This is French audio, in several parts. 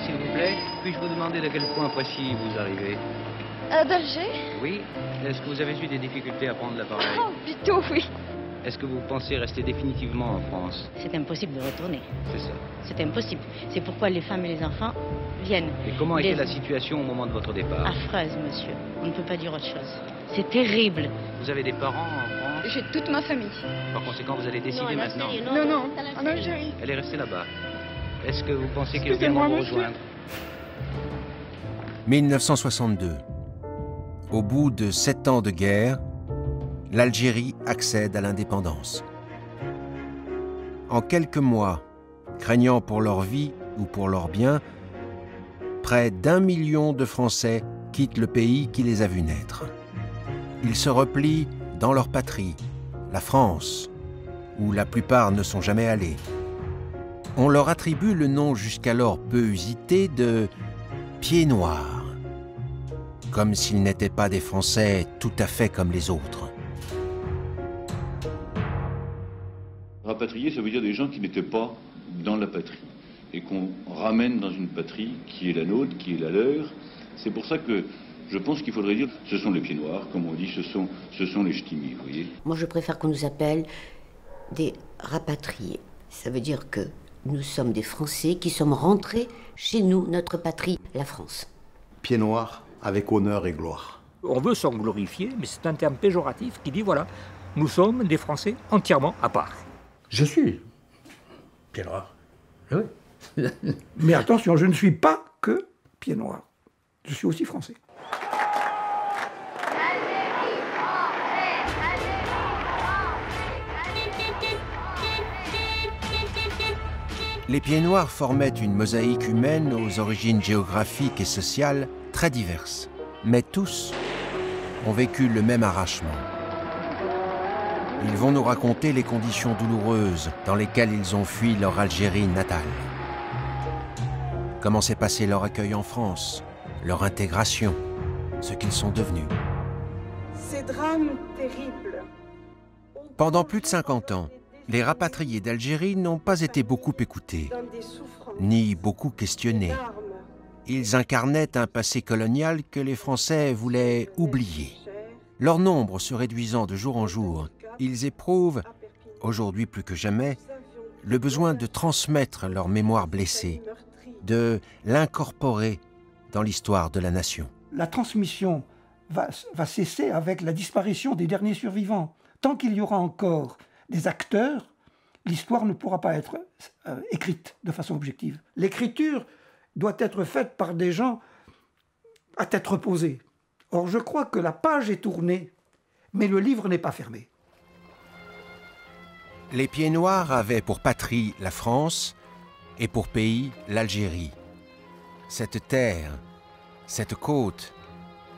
s'il vous plaît. Puis-je vous demander de quel point précis vous arrivez? D'Alger? Oui. Est-ce que vous avez eu des difficultés à prendre l'appareil? Oh, plutôt, oui. Est-ce que vous pensez rester définitivement en France? C'est impossible de retourner. C'est ça. C'est impossible. C'est pourquoi les femmes et les enfants viennent. Et comment était la situation au moment de votre départ? Affreuse, monsieur. On ne peut pas dire autre chose. C'est terrible. Vous avez des parents en France? J'ai toute ma famille. Par conséquent, vous allez décider maintenant. Non, en Algérie. Elle est restée là-bas. Est-ce que vous pensez qu'ils viendront vous rejoindre? 1962. Au bout de 7 ans de guerre, l'Algérie accède à l'indépendance. En quelques mois, craignant pour leur vie ou pour leurs biens, près d'1 million de Français quittent le pays qui les a vus naître. Ils se replient dans leur patrie, la France, où la plupart ne sont jamais allés. On leur attribue le nom jusqu'alors peu usité de « pieds noirs », comme s'ils n'étaient pas des Français tout à fait comme les autres. Rapatrier, ça veut dire des gens qui n'étaient pas dans la patrie et qu'on ramène dans une patrie qui est la nôtre, qui est la leur. C'est pour ça que je pense qu'il faudrait dire ce sont les pieds noirs, comme on dit, ce sont les ch'timis, vous voyez. Moi, je préfère qu'on nous appelle des rapatriés. Ça veut dire que nous sommes des Français qui sommes rentrés chez nous, notre patrie, la France. Pieds noirs avec honneur et gloire. On veut s'en glorifier, mais c'est un terme péjoratif qui dit voilà, nous sommes des Français entièrement à part. Je suis pied noir. Oui. Mais attention, je ne suis pas que pied noir. Je suis aussi français. Les pieds noirs formaient une mosaïque humaine aux origines géographiques et sociales très diverses. Mais tous ont vécu le même arrachement. Ils vont nous raconter les conditions douloureuses dans lesquelles ils ont fui leur Algérie natale. Comment s'est passé leur accueil en France, leur intégration, ce qu'ils sont devenus. Ces drames terribles. Pendant plus de 50 ans, les rapatriés d'Algérie n'ont pas été beaucoup écoutés, ni beaucoup questionnés. Ils incarnaient un passé colonial que les Français voulaient oublier. Leur nombre se réduisant de jour en jour, ils éprouvent, aujourd'hui plus que jamais, le besoin de transmettre leur mémoire blessée, de l'incorporer dans l'histoire de la nation. La transmission va cesser avec la disparition des derniers survivants. Tant qu'il y aura encore des acteurs, l'histoire ne pourra pas être écrite de façon objective. L'écriture doit être faite par des gens à tête reposée. Or, je crois que la page est tournée, mais le livre n'est pas fermé. Les pieds noirs avaient pour patrie la France et pour pays l'Algérie. Cette terre, cette côte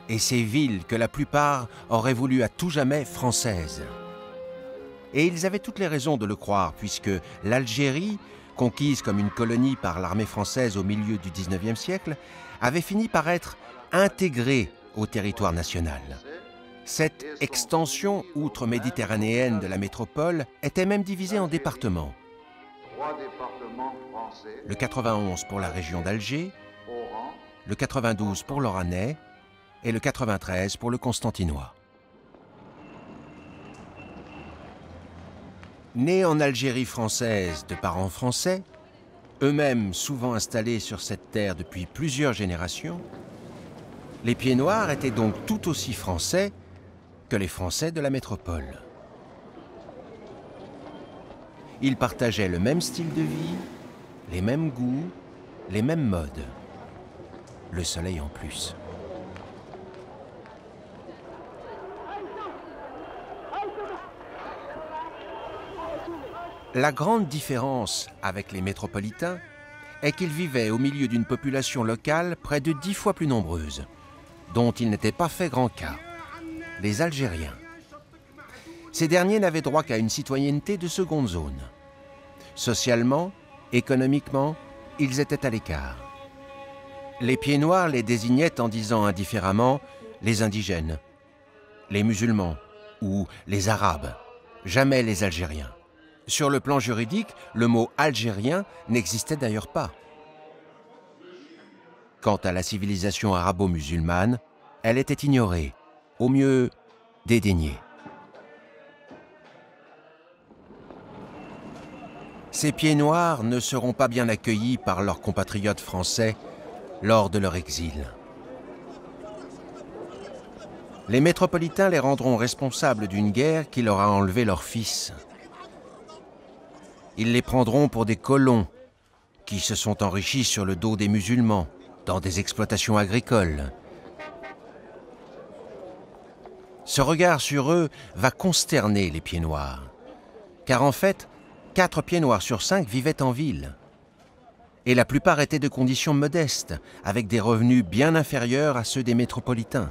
et ces villes que la plupart auraient voulu à tout jamais françaises. Et ils avaient toutes les raisons de le croire, puisque l'Algérie, conquise comme une colonie par l'armée française au milieu du XIXe siècle, avait fini par être intégrée au territoire national. Cette extension outre-méditerranéenne de la métropole était même divisée en départements. Le 91 pour la région d'Alger, le 92 pour l'Oranais et le 93 pour le Constantinois. Nés en Algérie française de parents français, eux-mêmes souvent installés sur cette terre depuis plusieurs générations, les pieds noirs étaient donc tout aussi français que les Français de la métropole. Ils partageaient le même style de vie, les mêmes goûts, les mêmes modes. Le soleil en plus. La grande différence avec les métropolitains est qu'ils vivaient au milieu d'une population locale près de 10 fois plus nombreuse, dont ils n'étaient pas fait grand cas, les Algériens. Ces derniers n'avaient droit qu'à une citoyenneté de seconde zone. Socialement, économiquement, ils étaient à l'écart. Les pieds noirs les désignaient en disant indifféremment les indigènes, les musulmans ou les arabes, jamais les Algériens. Sur le plan juridique, le mot algérien n'existait d'ailleurs pas. Quant à la civilisation arabo-musulmane, elle était ignorée, au mieux dédaignée. Ces pieds noirs ne seront pas bien accueillis par leurs compatriotes français lors de leur exil. Les métropolitains les rendront responsables d'une guerre qui leur a enlevé leur fils. Ils les prendront pour des colons qui se sont enrichis sur le dos des musulmans dans des exploitations agricoles. Ce regard sur eux va consterner les pieds noirs, car en fait, 4 pieds noirs sur 5 vivaient en ville. Et la plupart étaient de conditions modestes, avec des revenus bien inférieurs à ceux des métropolitains.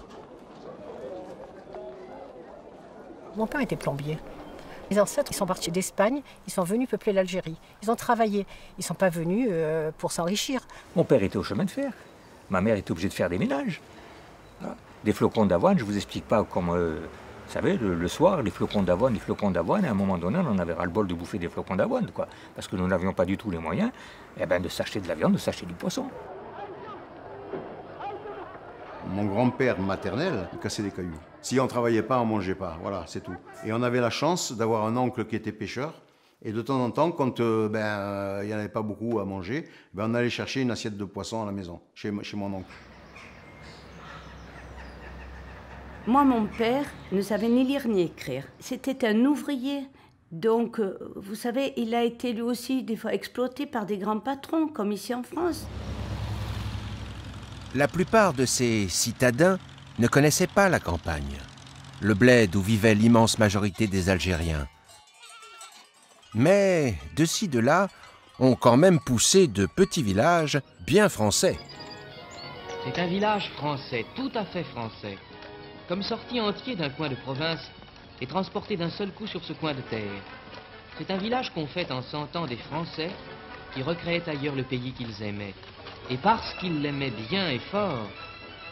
Mon père était plombier. Les ancêtres, ils sont partis d'Espagne, ils sont venus peupler l'Algérie. Ils ont travaillé, ils ne sont pas venus pour s'enrichir. Mon père était au chemin de fer. Ma mère était obligée de faire des ménages. Voilà. Des flocons d'avoine, je ne vous explique pas comment... vous savez, le soir, les flocons d'avoine, à un moment donné, on en avait ras-le-bol de bouffer des flocons d'avoine, quoi. Parce que nous n'avions pas du tout les moyens de s'acheter de la viande, de s'acheter du poisson. Mon grand-père maternel cassait des cailloux. Si on ne travaillait pas, on ne mangeait pas. Voilà, c'est tout. Et on avait la chance d'avoir un oncle qui était pêcheur. Et de temps en temps, quand il n'y en avait pas beaucoup à manger, on allait chercher une assiette de poisson à la maison, chez mon oncle. Moi, mon père ne savait ni lire ni écrire. C'était un ouvrier. Donc, vous savez, il a été lui aussi des fois exploité par des grands patrons, comme ici en France. La plupart de ces citadins ne connaissaient pas la campagne, le bled où vivait l'immense majorité des Algériens. Mais, de ci, de là, ont quand même poussé de petits villages bien français. C'est un village français, tout à fait français. Comme sorti entier d'un coin de province et transporté d'un seul coup sur ce coin de terre. C'est un village qu'ont fait en 100 ans des Français qui recréaient ailleurs le pays qu'ils aimaient. Et parce qu'ils l'aimaient bien et fort,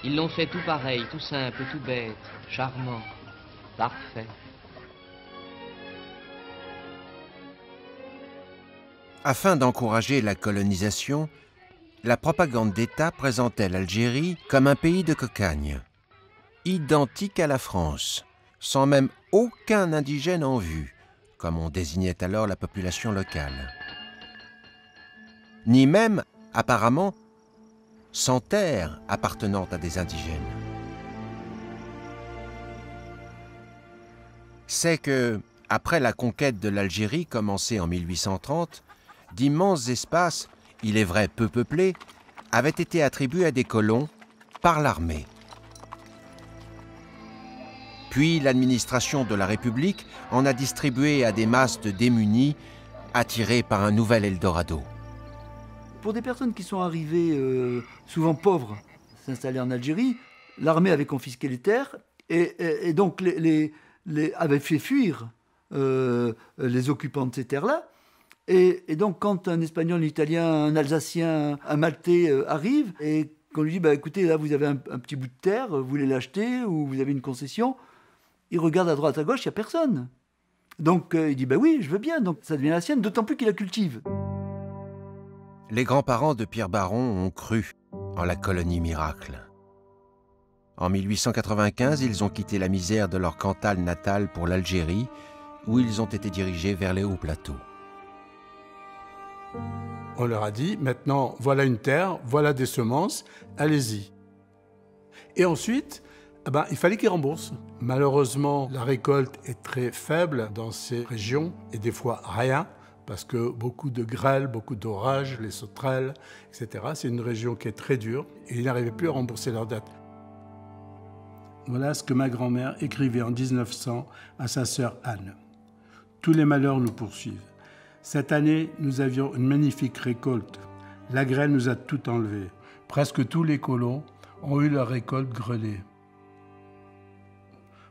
ils l'ont fait tout pareil, tout simple, tout bête, charmant, parfait. Afin d'encourager la colonisation, la propagande d'État présentait l'Algérie comme un pays de cocagne, identique à la France, sans même aucun indigène en vue, comme on désignait alors la population locale. Ni même, apparemment, sans terre appartenant à des indigènes. C'est que, après la conquête de l'Algérie commencée en 1830, d'immenses espaces, il est vrai peu peuplés, avaient été attribués à des colons par l'armée. Puis l'administration de la République en a distribué à des masses de démunis attirés par un nouvel Eldorado. Pour des personnes qui sont arrivées souvent pauvres, s'installer en Algérie, l'armée avait confisqué les terres et donc avait fait fuir les occupants de ces terres-là. Et donc quand un Espagnol, un Italien, un Alsacien, un Maltais arrive et qu'on lui dit écoutez, là vous avez un petit bout de terre, vous voulez l'acheter ou vous avez une concession, il regarde à droite, à gauche, il n'y a personne. Donc il dit oui, je veux bien, donc ça devient la sienne, d'autant plus qu'il la cultive. Les grands-parents de Pierre Baron ont cru en la colonie miracle. En 1895, ils ont quitté la misère de leur Cantal natal pour l'Algérie, où ils ont été dirigés vers les hauts plateaux. On leur a dit, maintenant, voilà une terre, voilà des semences, allez-y. Et ensuite, il fallait qu'ils remboursent. Malheureusement, la récolte est très faible dans ces régions, et des fois rien, parce que beaucoup de grêle, beaucoup d'orages, les sauterelles, etc. C'est une région qui est très dure, et ils n'arrivaient plus à rembourser leurs dettes. Voilà ce que ma grand-mère écrivait en 1900 à sa sœur Anne. « Tous les malheurs nous poursuivent. Cette année, nous avions une magnifique récolte. La grêle nous a tout enlevé. Presque tous les colons ont eu leur récolte grelée.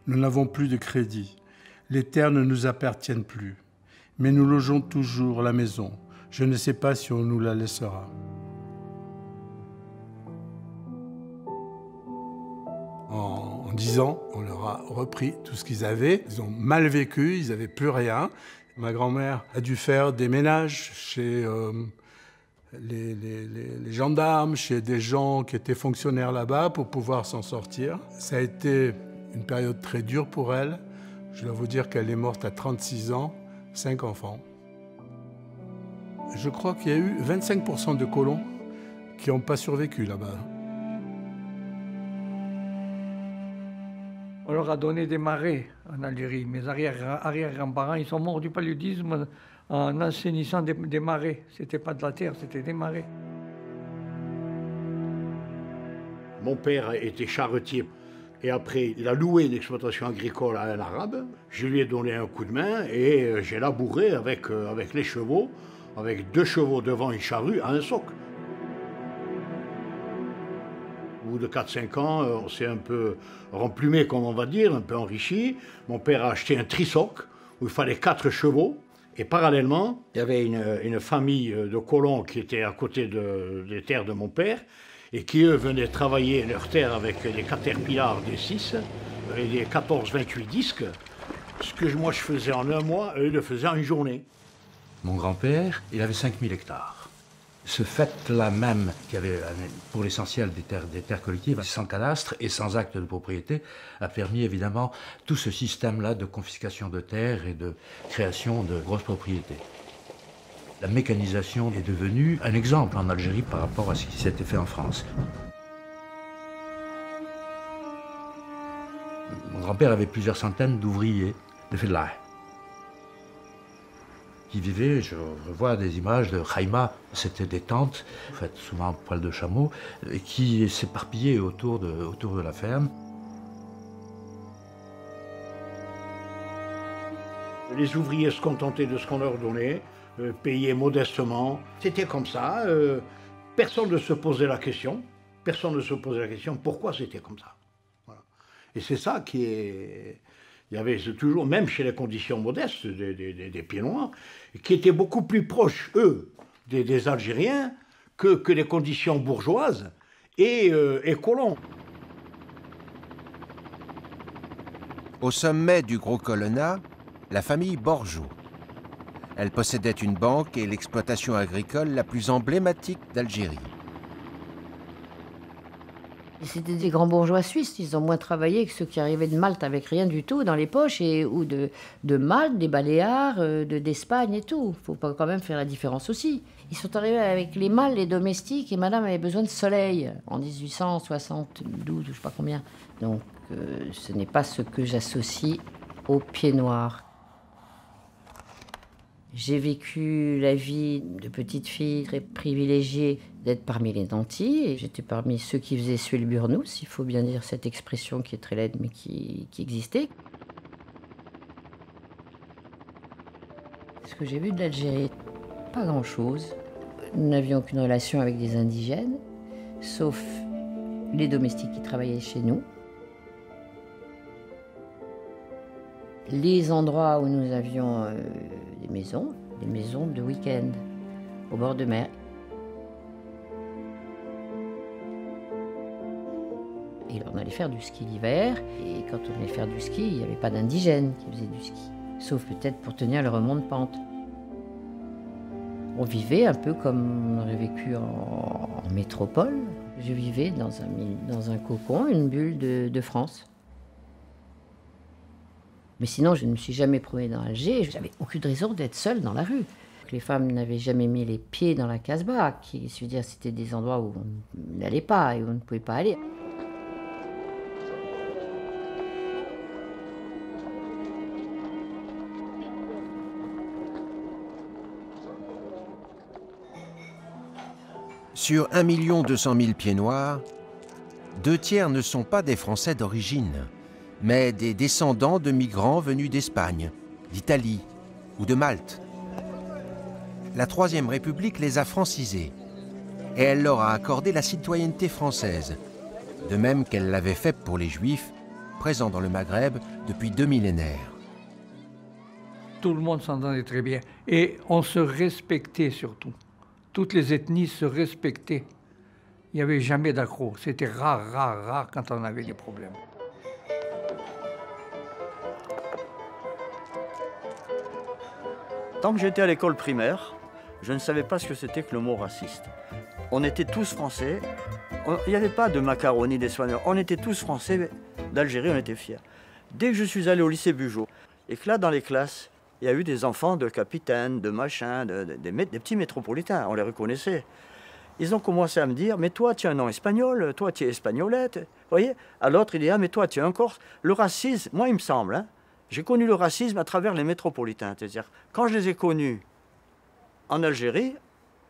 Nous n'avons plus de crédit. Les terres ne nous appartiennent plus. Mais nous logeons toujours la maison. Je ne sais pas si on nous la laissera. » En 10 ans, on leur a repris tout ce qu'ils avaient. Ils ont mal vécu, ils n'avaient plus rien. Ma grand-mère a dû faire des ménages chez les gendarmes, chez des gens qui étaient fonctionnaires là-bas pour pouvoir s'en sortir. Ça a été une période très dure pour elle. Je dois vous dire qu'elle est morte à 36 ans, 5 enfants. Je crois qu'il y a eu 25% de colons qui n'ont pas survécu là-bas. On leur a donné des marais en Algérie. Mes arrière-grands-parents, ils sont morts du paludisme en assainissant des marais. C'était pas de la terre, c'était des marais. Mon père était charretier et après il a loué une exploitation agricole à un arabe. Je lui ai donné un coup de main et j'ai labouré avec les chevaux, avec 2 chevaux devant une charrue à un soc. Au bout de 4-5 ans, on s'est un peu remplumé, comme on va dire, un peu enrichi. Mon père a acheté un trisoc où il fallait 4 chevaux. Et parallèlement, il y avait une famille de colons qui était à côté des terres de mon père et qui, eux, venaient travailler leurs terres avec des Caterpillar des 6 et des 14-28 disques. Ce que moi je faisais en un mois, eux, ils le faisaient en une journée. Mon grand-père, il avait 5000 hectares. Ce fait-là même, qui avait pour l'essentiel des terres collectives, sans cadastre et sans acte de propriété, a permis évidemment tout ce système-là de confiscation de terres et de création de grosses propriétés. La mécanisation est devenue un exemple en Algérie par rapport à ce qui s'était fait en France. Mon grand-père avait plusieurs centaines d'ouvriers de Fellah qui vivaient, je revois des images de Khaïma, c'était des tentes, faites souvent en poil de chameau, et qui s'éparpillaient autour de la ferme. Les ouvriers se contentaient de ce qu'on leur donnait, payaient modestement. C'était comme ça, personne ne se posait la question. Personne ne se posait la question pourquoi c'était comme ça. Voilà. Et c'est ça qui est... Il y avait toujours, même chez les conditions modestes des Pieds-Noirs, qui étaient beaucoup plus proches, eux, des Algériens, que les conditions bourgeoises et colons. Au sommet du Gros Colonna, la famille Borjou. Elle possédait une banque et l'exploitation agricole la plus emblématique d'Algérie. C'était des grands bourgeois suisses, ils ont moins travaillé que ceux qui arrivaient de Malte avec rien du tout dans les poches, ou de Malte, des Baléares, d'Espagne et tout. Il faut pas quand même faire la différence aussi. Ils sont arrivés avec les mâles, les domestiques, et madame avait besoin de soleil en 1872, je sais pas combien. Donc ce n'est pas ce que j'associe aux Pieds-Noirs. J'ai vécu la vie de petite fille très privilégiée d'être parmi les nantis. Et j'étais parmi ceux qui faisaient suer le burnous, il faut bien dire cette expression qui est très laide mais qui existait. Ce que j'ai vu de l'Algérie, pas grand-chose. Nous n'avions aucune relation avec des indigènes, sauf les domestiques qui travaillaient chez nous. Les endroits où nous avions des maisons de week-end, au bord de mer. Et on allait faire du ski l'hiver, et quand on allait faire du ski, il n'y avait pas d'indigènes qui faisaient du ski, sauf peut-être pour tenir le remonte-pente. On vivait un peu comme on aurait vécu en métropole. Je vivais dans un cocon, une bulle de France. Mais sinon, je ne me suis jamais promenée dans Alger. Je n'avais aucune raison d'être seule dans la rue. Les femmes n'avaient jamais mis les pieds dans la Casbah, qui, je veux dire, c'était des endroits où on n'allait pas et où on ne pouvait pas aller. Sur 1 200 000 Pieds-Noirs, 2 tiers ne sont pas des Français d'origine, mais des descendants de migrants venus d'Espagne, d'Italie ou de Malte. La Troisième République les a francisés et elle leur a accordé la citoyenneté française, de même qu'elle l'avait fait pour les Juifs présents dans le Maghreb depuis 2 millénaires. Tout le monde s'entendait très bien et on se respectait surtout. Toutes les ethnies se respectaient. Il n'y avait jamais d'accroc. C'était rare quand on avait des problèmes. Tant que j'étais à l'école primaire, Je ne savais pas ce que c'était que le mot raciste. On était tous français, il n'y avait pas de macaroni, d'espagnol, on était tous français d'Algérie, on était fiers. Dès que je suis allé au lycée Bugeaud, et que là, dans les classes, il y a eu des enfants de capitaines, de machins, des petits métropolitains, on les reconnaissait. Ils ont commencé à me dire, mais toi, tu as un nom espagnol, toi, tu es espagnolette. Vous voyez? À l'autre, il dit, ah, mais toi, tu es un Corse. Le racisme, moi, il me semble, hein, j'ai connu le racisme à travers les métropolitains. C'est-à-dire, quand je les ai connus en Algérie,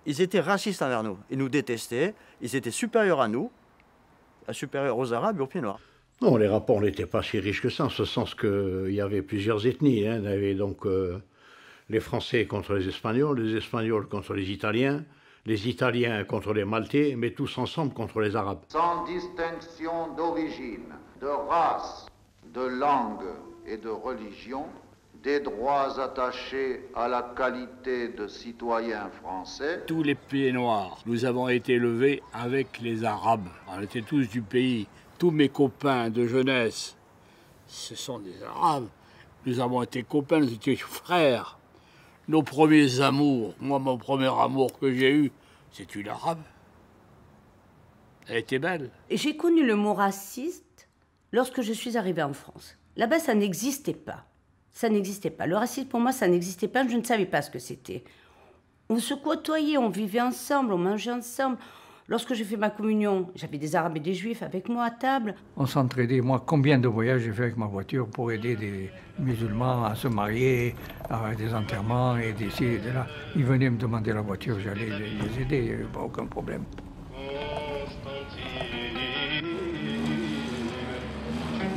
ils étaient racistes envers nous. Ils nous détestaient, ils étaient supérieurs à nous, supérieurs aux Arabes et aux Pieds-Noirs. Non, les rapports n'étaient pas si riches que ça, en ce sens qu'il y avait plusieurs ethnies. Hein. Il y avait donc les Français contre les Espagnols contre les Italiens contre les Maltais, mais tous ensemble contre les Arabes. Sans distinction d'origine, de race, de langue et de religion, des droits attachés à la qualité de citoyens français. Tous les pieds noirs, nous avons été élevés avec les Arabes. On était tous du pays. Tous mes copains de jeunesse, ce sont des Arabes. Nous avons été copains, nous étions frères. Nos premiers amours, moi, mon premier amour que j'ai eu, c'est une Arabe. Elle était belle. J'ai connu le mot raciste lorsque je suis arrivée en France. Là-bas, ça n'existait pas. Ça n'existait pas. Le racisme, pour moi, ça n'existait pas. Je ne savais pas ce que c'était. On se côtoyait, on vivait ensemble, on mangeait ensemble. Lorsque j'ai fait ma communion, j'avais des Arabes et des Juifs avec moi à table. On s'entraidait. Moi, combien de voyages j'ai fait avec ma voiture pour aider des musulmans à se marier, à des enterrements et d'ici et de là. Ils venaient me demander la voiture, j'allais les aider, il n'y avait pas aucun problème.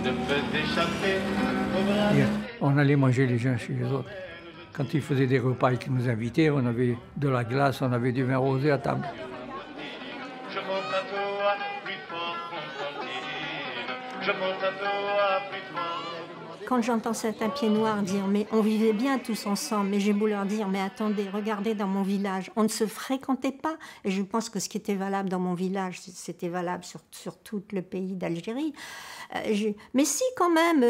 Et on allait manger les uns chez les autres. Quand ils faisaient des repas et qu'ils nous invitaient, on avait de la glace, on avait du vin rosé à table. Je monte à toi plus fort, Constantine. Je monte à toi plus fort. Quand j'entends certains pieds noirs dire « mais on vivait bien tous ensemble », mais j'ai beau leur dire « mais attendez, regardez dans mon village, on ne se fréquentait pas ». Et je pense que ce qui était valable dans mon village, c'était valable sur tout le pays d'Algérie. Mais si, quand même,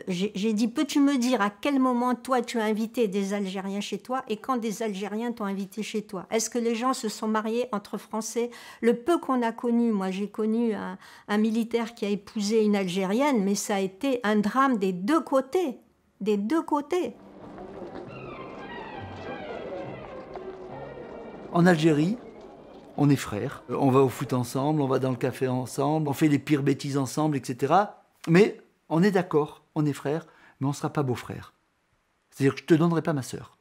j'ai dit « peux-tu me dire à quel moment, toi, tu as invité des Algériens chez toi et quand des Algériens t'ont invité chez toi? Est-ce que les gens se sont mariés entre Français ?» Le peu qu'on a connu, moi j'ai connu un militaire qui a épousé une Algérienne, mais ça a été un drame des deux côtés, des deux côtés. En Algérie, on est frères. On va au foot ensemble, on va dans le café ensemble, on fait les pires bêtises ensemble, etc. Mais on est d'accord, on est frères, mais on ne sera pas beaux-frères. C'est-à-dire que je ne te donnerai pas ma sœur.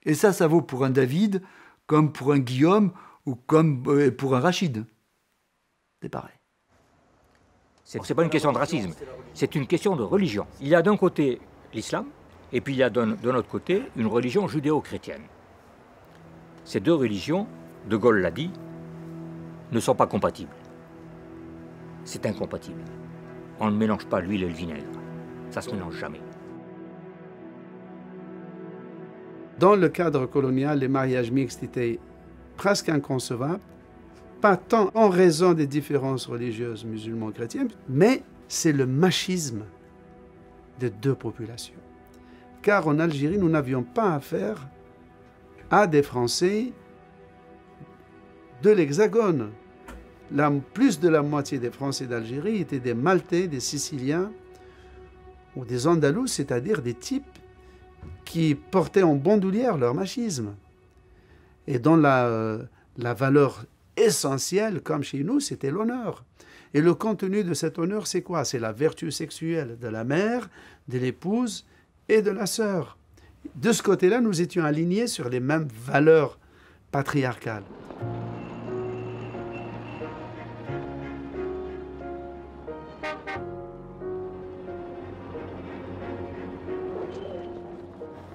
Et ça vaut pour un David, comme pour un Guillaume, ou comme pour un Rachid. C'est pareil. C'est pas une question de racisme, c'est une question de religion. Il y a d'un côté l'islam, et puis il y a d'un autre côté une religion judéo-chrétienne. Ces deux religions, De Gaulle l'a dit, ne sont pas compatibles. C'est incompatible. On ne mélange pas l'huile et le vinaigre. Ça se mélange jamais. Dans le cadre colonial, les mariages mixtes étaient presque inconcevables. Pas tant en raison des différences religieuses musulmans-chrétiennes, mais c'est le machisme de deux populations. Car en Algérie, nous n'avions pas affaire à des Français de l'Hexagone. Plus de la moitié des Français d'Algérie étaient des Maltais, des Siciliens ou des Andalous, c'est-à-dire des types qui portaient en bandoulière leur machisme. Et dont la valeur essentiel, comme chez nous, c'était l'honneur. Et le contenu de cet honneur, c'est quoi? C'est la vertu sexuelle de la mère, de l'épouse et de la sœur. De ce côté-là, nous étions alignés sur les mêmes valeurs patriarcales.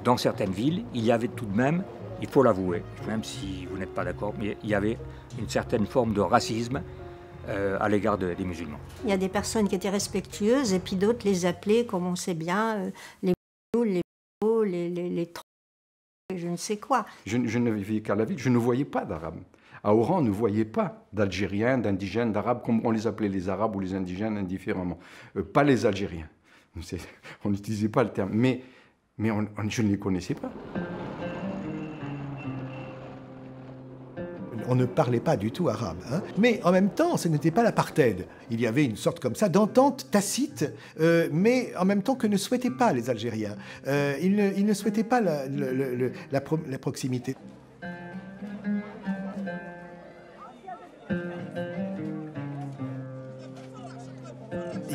Dans certaines villes, il y avait tout de même, il faut l'avouer, même si vous n'êtes pas d'accord, mais il y avait une certaine forme de racisme à l'égard des musulmans. Il y a des personnes qui étaient respectueuses et puis d'autres les appelaient, comme on sait bien, les je ne sais quoi. Je ne vivais qu'à la ville, je ne voyais pas d'Arabes. À Oran, on ne voyait pas d'Algériens, d'Indigènes, d'Arabes, comme on les appelait les Arabes ou les Indigènes indifféremment. Pas les Algériens. On n'utilisait pas le terme. Mais je ne les connaissais pas. On ne parlait pas du tout arabe. Hein. Mais en même temps, ce n'était pas l'apartheid. Il y avait une sorte comme ça d'entente tacite, mais en même temps que ne souhaitaient pas les Algériens. Ils ne souhaitaient pas la proximité.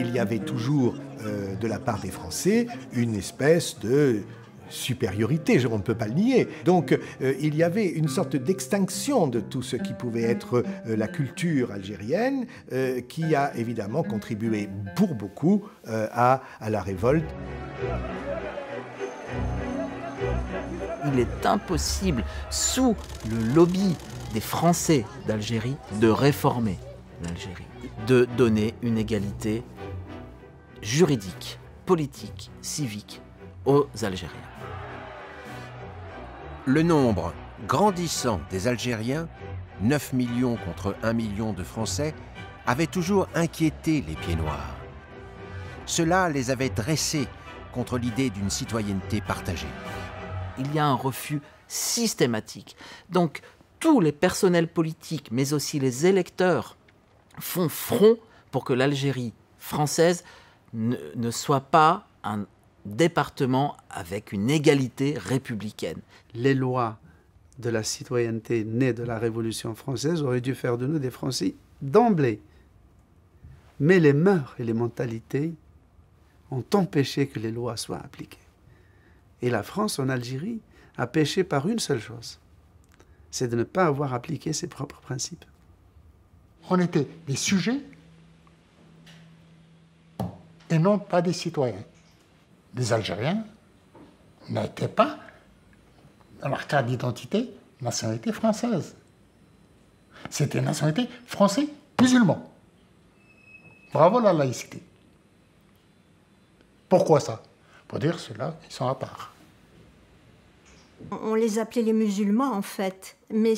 Il y avait toujours, de la part des Français, une espèce de supériorité, on ne peut pas le nier. Donc il y avait une sorte d'extinction de tout ce qui pouvait être la culture algérienne, qui a évidemment contribué pour beaucoup à la révolte. Il est impossible, sous le lobby des Français d'Algérie, de réformer l'Algérie, de donner une égalité juridique, politique, civique aux Algériens. Le nombre grandissant des Algériens, 9 millions contre 1 million de Français, avait toujours inquiété les Pieds-Noirs. Cela les avait dressés contre l'idée d'une citoyenneté partagée. Il y a un refus systématique. Donc, tous les personnels politiques, mais aussi les électeurs, font front pour que l'Algérie française ne soit pas un département avec une égalité républicaine. Les lois de la citoyenneté nées de la Révolution française auraient dû faire de nous des Français d'emblée. Mais les mœurs et les mentalités ont empêché que les lois soient appliquées. Et la France, en Algérie, a péché par une seule chose, c'est de ne pas avoir appliqué ses propres principes. On était des sujets et non pas des citoyens. Les Algériens n'étaient pas, dans leur carte d'identité, nationalité française. C'était nationalité français musulman. Bravo la laïcité. Pourquoi ça? Pour dire ceux-là, ils sont à part. On les appelait les musulmans en fait, mais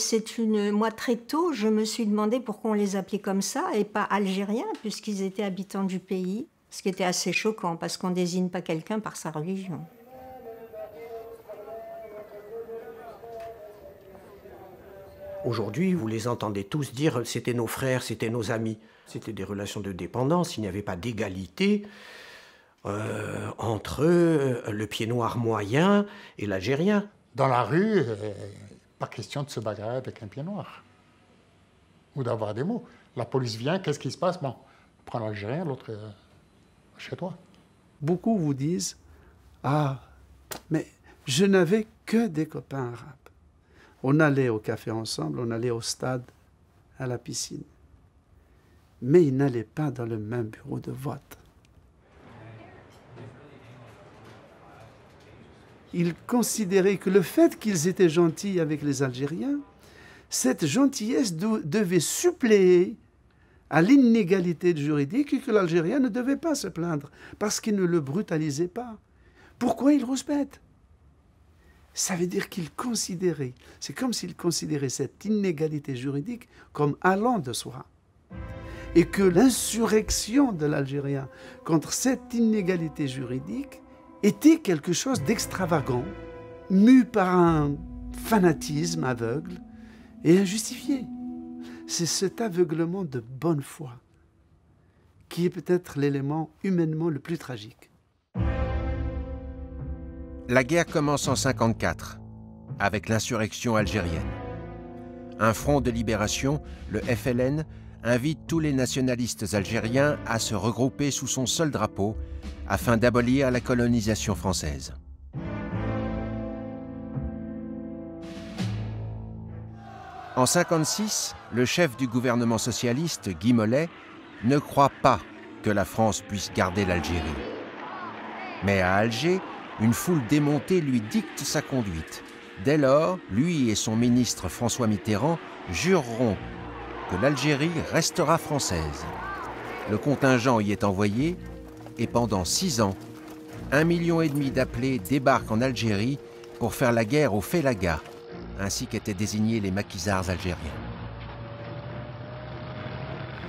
moi très tôt, je me suis demandé pourquoi on les appelait comme ça et pas algériens, puisqu'ils étaient habitants du pays. Ce qui était assez choquant, parce qu'on ne désigne pas quelqu'un par sa religion. Aujourd'hui, vous les entendez tous dire « c'était nos frères, c'était nos amis ». C'était des relations de dépendance, il n'y avait pas d'égalité entre le pied-noir moyen et l'Algérien. Dans la rue, pas question de se bagarrer avec un pied-noir. Ou d'avoir des mots. La police vient, qu'est-ce qui se passe? Bon, on prend l'Algérien, l'autre... chez toi. Beaucoup vous disent « Ah, mais je n'avais que des copains arabes. On allait au café ensemble, on allait au stade, à la piscine. Mais ils n'allaient pas dans le même bureau de vote. » Ils considéraient que le fait qu'ils étaient gentils avec les Algériens, cette gentillesse devait suppléer à l'inégalité juridique et que l'Algérien ne devait pas se plaindre parce qu'il ne le brutalisait pas. Pourquoi il rouspète? Ça veut dire qu'il considérait, c'est comme s'il considérait cette inégalité juridique comme allant de soi. Et que l'insurrection de l'Algérien contre cette inégalité juridique était quelque chose d'extravagant, mu par un fanatisme aveugle et injustifié. C'est cet aveuglement de bonne foi qui est peut-être l'élément humainement le plus tragique. La guerre commence en 1954, avec l'insurrection algérienne. Un front de libération, le FLN, invite tous les nationalistes algériens à se regrouper sous son seul drapeau afin d'abolir la colonisation française. En 1956, le chef du gouvernement socialiste, Guy Mollet, ne croit pas que la France puisse garder l'Algérie. Mais à Alger, une foule démontée lui dicte sa conduite. Dès lors, lui et son ministre François Mitterrand jureront que l'Algérie restera française. Le contingent y est envoyé et pendant 6 ans, 1,5 million d'appelés débarquent en Algérie pour faire la guerre aux Félagas, ainsi qu'étaient désignés les maquisards algériens.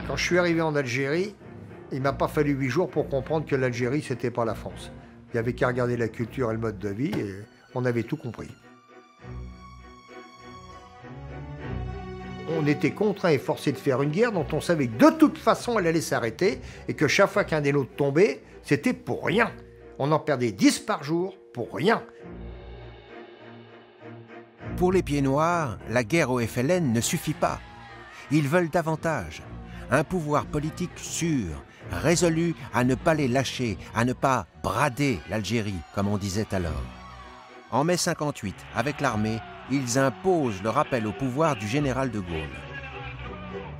Quand je suis arrivé en Algérie, il ne m'a pas fallu 8 jours pour comprendre que l'Algérie, c'était pas la France. Il n'y avait qu'à regarder la culture et le mode de vie et on avait tout compris. On était contraint et forcé de faire une guerre dont on savait que de toute façon elle allait s'arrêter et que chaque fois qu'un des nôtres tombait, c'était pour rien. On en perdait 10 par jour pour rien. Pour les Pieds Noirs, la guerre au FLN ne suffit pas. Ils veulent davantage. Un pouvoir politique sûr, résolu à ne pas les lâcher, à ne pas brader l'Algérie, comme on disait alors. En mai 58, avec l'armée, ils imposent le rappel au pouvoir du général de Gaulle.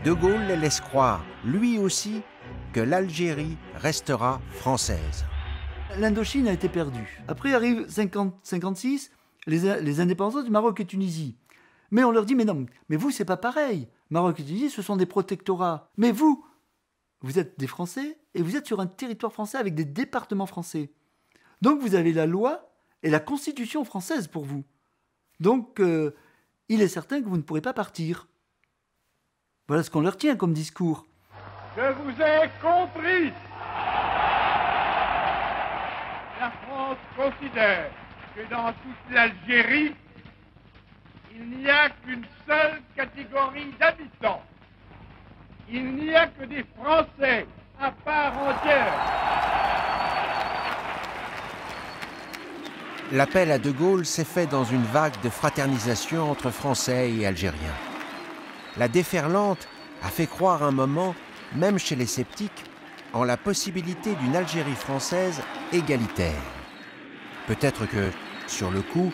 De Gaulle les laisse croire, lui aussi, que l'Algérie restera française. L'Indochine a été perdue. Après arrive 56, les indépendances du Maroc et Tunisie. Mais on leur dit, mais non, mais vous, c'est pas pareil. Maroc et Tunisie, ce sont des protectorats. Mais vous êtes des Français et vous êtes sur un territoire français avec des départements français. Donc vous avez la loi et la constitution française pour vous. Donc il est certain que vous ne pourrez pas partir. Voilà ce qu'on leur tient comme discours. Je vous ai compris. La France considère que dans toute l'Algérie, il n'y a qu'une seule catégorie d'habitants. Il n'y a que des Français à part entière. L'appel à De Gaulle s'est fait dans une vague de fraternisation entre Français et Algériens. La déferlante a fait croire un moment, même chez les sceptiques, en la possibilité d'une Algérie française égalitaire. Peut-être que, sur le coup,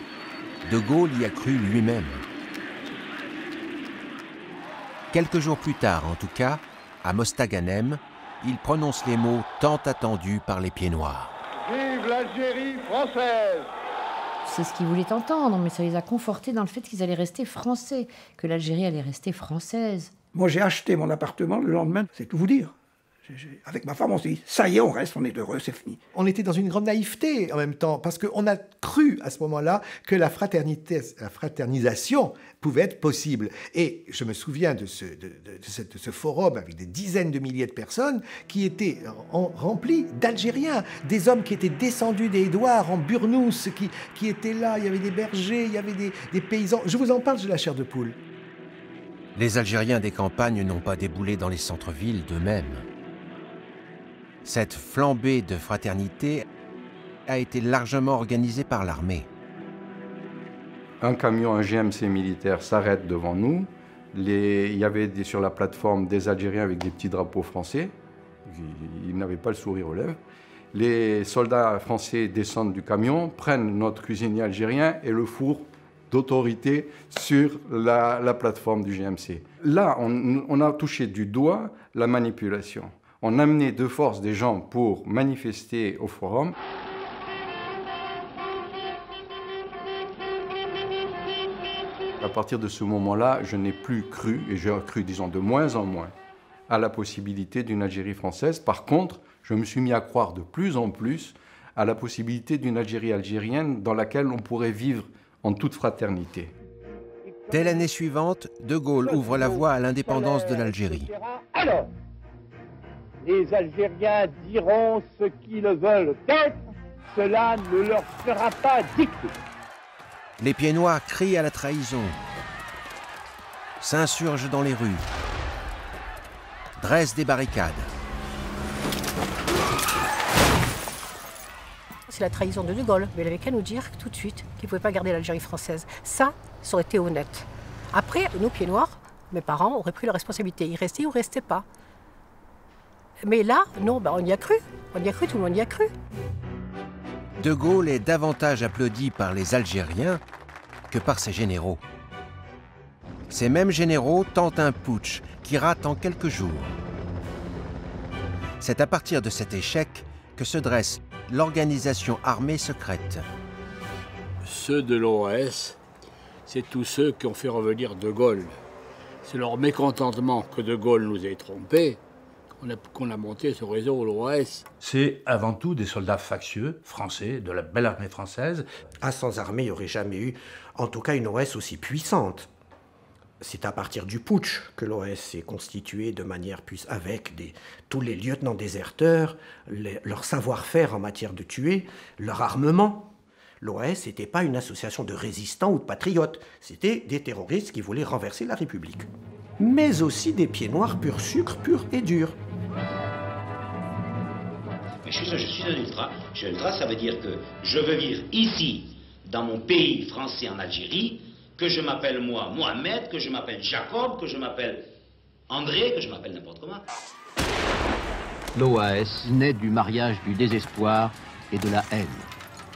De Gaulle y a cru lui-même. Quelques jours plus tard, en tout cas, à Mostaganem, il prononce les mots tant attendus par les Pieds Noirs. Vive l'Algérie française! C'est ce qu'ils voulaient entendre, mais ça les a confortés dans le fait qu'ils allaient rester français, que l'Algérie allait rester française. Moi, j'ai acheté mon appartement le lendemain, c'est tout vous dire. Avec ma femme, on s'est dit, ça y est, on reste, on est heureux, c'est fini. On était dans une grande naïveté en même temps, parce qu'on a cru à ce moment-là que la fraternisation pouvait être possible. Et je me souviens de ce forum avec des dizaines de milliers de personnes qui étaient remplis d'Algériens, des hommes qui étaient descendus des Édouards en Burnous, qui étaient là, il y avait des bergers, il y avait des paysans. Je vous en parle, j'ai la chair de poule. Les Algériens des campagnes n'ont pas déboulé dans les centres-villes d'eux-mêmes. Cette flambée de fraternité a été largement organisée par l'armée. Un camion, un GMC militaire s'arrête devant nous. Il y avait sur la plateforme des Algériens avec des petits drapeaux français. Ils n'avaient pas le sourire aux lèvres. Les soldats français descendent du camion, prennent notre cuisinier algérien et le fourrent d'autorité sur la plateforme du GMC. Là, on a touché du doigt la manipulation. On amenait de force des gens pour manifester au forum. À partir de ce moment-là, je n'ai plus cru, et j'ai cru, disons, de moins en moins, à la possibilité d'une Algérie française. Par contre, je me suis mis à croire de plus en plus à la possibilité d'une Algérie algérienne dans laquelle on pourrait vivre en toute fraternité. Dès l'année suivante, De Gaulle ouvre la voie à l'indépendance de l'Algérie. Alors, les Algériens diront ce qu'ils veulent être, cela ne leur sera pas dicté. Les Pieds Noirs crient à la trahison, s'insurgent dans les rues, dressent des barricades. C'est la trahison de Gaulle, mais il avait qu'à nous dire tout de suite qu'il ne pouvait pas garder l'Algérie française. Ça aurait été honnête. Après, nous, Pieds Noirs, mes parents auraient pris la responsabilité. Ils restaient ou ils ne restaient pas. Mais là, non, on y a cru. On y a cru, tout le monde y a cru. De Gaulle est davantage applaudi par les Algériens que par ses généraux. Ces mêmes généraux tentent un putsch qui rate en quelques jours. C'est à partir de cet échec que se dresse l'organisation armée secrète. Ceux de l'OAS, c'est tous ceux qui ont fait revenir De Gaulle. C'est leur mécontentement que De Gaulle nous ait trompés qu'on a monté ce réseau, l'OAS. C'est avant tout des soldats factieux, français, de la belle armée française. Ah, sans armée, il n'y aurait jamais eu, en tout cas, une OAS aussi puissante. C'est à partir du putsch que l'OAS s'est constituée de manière puissante, avec tous les lieutenants déserteurs, leur savoir-faire en matière de tuer, leur armement. L'OAS n'était pas une association de résistants ou de patriotes, c'était des terroristes qui voulaient renverser la République. mais aussi des pieds noirs pur sucre, pur et dur. Mais je suis un ultra. Je suis un ultra, ça veut dire que je veux vivre ici, dans mon pays français en Algérie, que je m'appelle moi Mohamed, que je m'appelle Jacob, que je m'appelle André, que je m'appelle n'importe comment. L'OAS naît du mariage du désespoir et de la haine.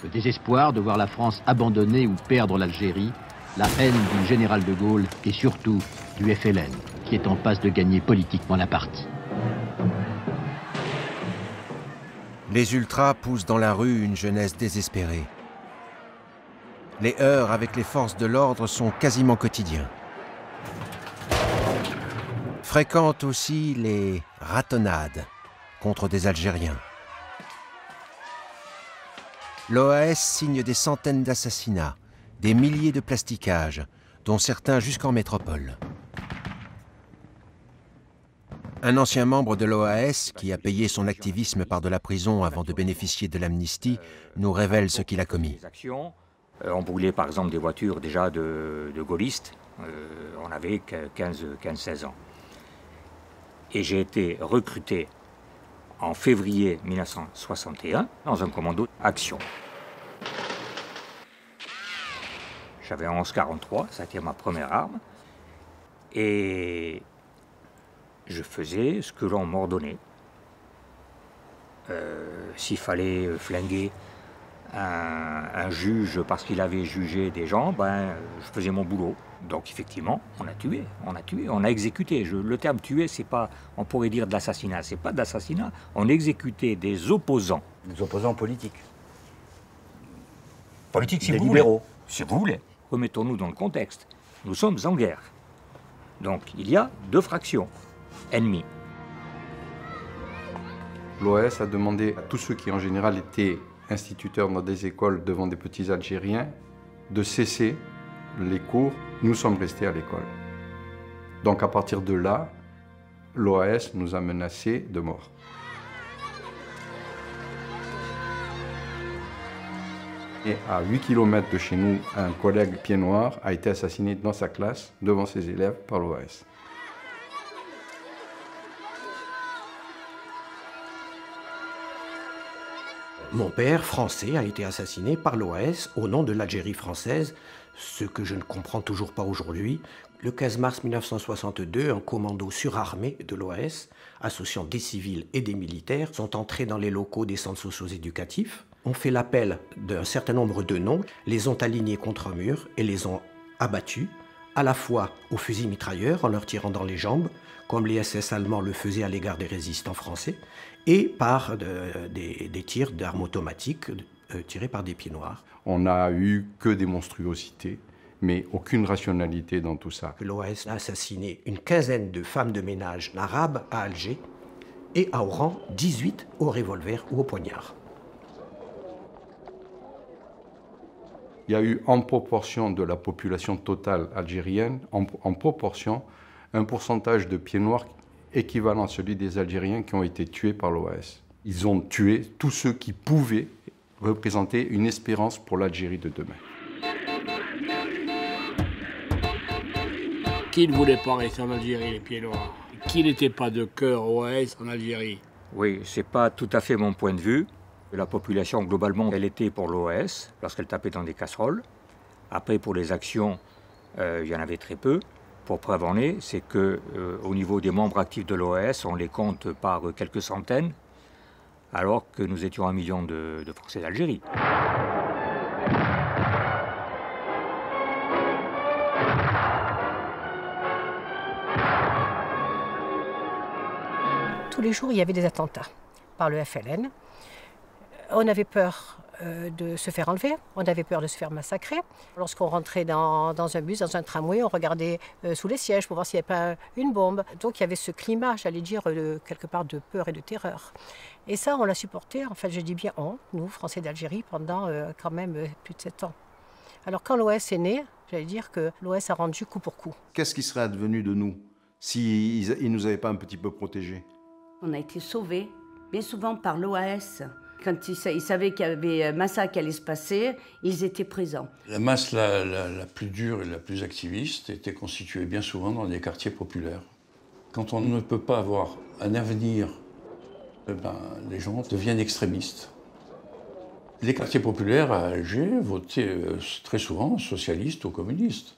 Le désespoir de voir la France abandonner ou perdre l'Algérie, la haine du général de Gaulle et surtout du FLN, qui est en passe de gagner politiquement la partie. Les ultras poussent dans la rue une jeunesse désespérée. Les heurts avec les forces de l'ordre sont quasiment quotidiens. Fréquentent aussi les ratonnades contre des Algériens. L'OAS signe des centaines d'assassinats, des milliers de plastiquages, dont certains jusqu'en métropole. Un ancien membre de l'OAS, qui a payé son activisme par de la prison avant de bénéficier de l'amnistie, nous révèle ce qu'il a commis. On brûlait par exemple des voitures déjà de gaullistes, on avait 15-16 ans. Et j'ai été recruté en février 1961 dans un commando Action. J'avais 11,43, ça a été ma première arme. Et je faisais ce que l'on m'ordonnait. S'il fallait flinguer un juge parce qu'il avait jugé des gens, ben, je faisais mon boulot. Donc effectivement, on a exécuté. Le terme tuer, c'est pas, on pourrait dire de l'assassinat, c'est pas de l'assassinat. On exécutait des opposants. Des opposants politiques. Politiques, si des vous libéraux. voulez. Si vous voulez. Remettons-nous dans le contexte. Nous sommes en guerre. Donc il y a deux fractions ennemies. L'OAS a demandé à tous ceux qui en général étaient instituteurs dans des écoles devant des petits Algériens de cesser les cours. Nous sommes restés à l'école. Donc à partir de là, l'OAS nous a menacés de mort. Et à 8 km de chez nous, un collègue pied noir a été assassiné dans sa classe, devant ses élèves, par l'OAS. Mon père, français, a été assassiné par l'OAS au nom de l'Algérie française, ce que je ne comprends toujours pas aujourd'hui. Le 15 mars 1962, un commando surarmé de l'OAS, associant des civils et des militaires, sont entrés dans les locaux des centres sociaux éducatifs, ont fait l'appel d'un certain nombre de noms, les ont alignés contre un mur et les ont abattus, à la fois au fusil mitrailleur en leur tirant dans les jambes, comme les SS allemands le faisaient à l'égard des résistants français, et par des tirs d'armes automatiques tirés par des pieds noirs. On n'a eu que des monstruosités, mais aucune rationalité dans tout ça. L'OAS a assassiné une quinzaine de femmes de ménage arabes à Alger et à Oran, 18 au revolver ou au poignard. Il y a eu en proportion de la population totale algérienne, en proportion, un pourcentage de pieds noirs équivalent à celui des Algériens qui ont été tués par l'OAS. Ils ont tué tous ceux qui pouvaient représenter une espérance pour l'Algérie de demain. Qui ne voulait pas rester en Algérie, les pieds noirs? Qui n'était pas de cœur OAS en Algérie? Oui, c'est pas tout à fait mon point de vue. La population, globalement, elle était pour l'OAS, lorsqu'elle tapait dans des casseroles. Après, pour les actions, il y en avait très peu. Pour preuve en est, c'est qu'au niveau des membres actifs de l'OAS, on les compte par quelques centaines, alors que nous étions 1 million de Français d'Algérie. Tous les jours, il y avait des attentats par le FLN. On avait peur de se faire enlever, on avait peur de se faire massacrer. Lorsqu'on rentrait dans un bus, dans un tramway, on regardait sous les sièges pour voir s'il n'y avait pas une bombe. Donc il y avait ce climat, j'allais dire, quelque part de peur et de terreur. Et ça, on l'a supporté, en fait, je dis bien on, nous, Français d'Algérie, pendant quand même plus de 7 ans. Alors quand l'OAS est né, j'allais dire que l'OAS a rendu coup pour coup. Qu'est-ce qui serait advenu de nous s'ils ne nous avaient pas un petit peu protégés? On a été sauvés, bien souvent par l'OAS. Quand ils savaient qu'il y avait un massacre qui allait se passer, ils étaient présents. La masse la plus dure et la plus activiste était constituée bien souvent dans des quartiers populaires. Quand on ne peut pas avoir un avenir, les gens deviennent extrémistes. Les quartiers populaires à Alger votaient très souvent socialistes ou communistes.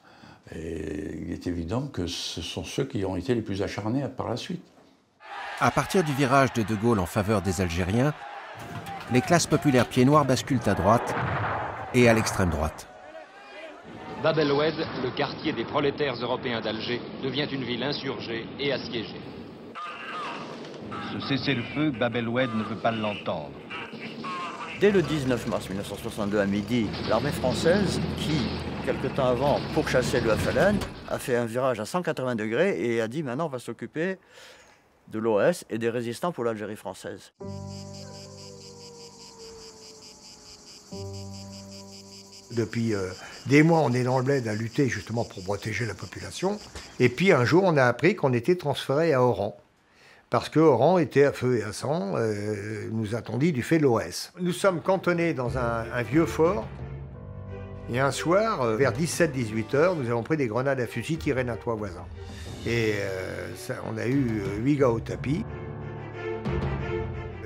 Et il est évident que ce sont ceux qui ont été les plus acharnés par la suite. À partir du virage de De Gaulle en faveur des Algériens, les classes populaires pieds noirs basculent à droite et à l'extrême droite. Bab el-Oued, le quartier des prolétaires européens d'Alger, devient une ville insurgée et assiégée. Ce cessez-le-feu, Bab el-Oued ne veut pas l'entendre. Dès le 19 mars 1962 à midi, l'armée française, qui, quelque temps avant, pourchassait le FLN, a fait un virage à 180 degrés et a dit maintenant on va s'occuper de l'OS et des résistants pour l'Algérie française. Depuis des mois, on est dans le bled à lutter justement pour protéger la population. Et puis un jour, on a appris qu'on était transféré à Oran. Parce que Oran était à feu et à sang, nous a-t-on dit, du fait de l'OS. Nous sommes cantonnés dans un vieux fort. Et un soir, vers 17-18 heures, nous avons pris des grenades à fusil tirées d'un toit voisin. Et on a eu 8 gars au tapis.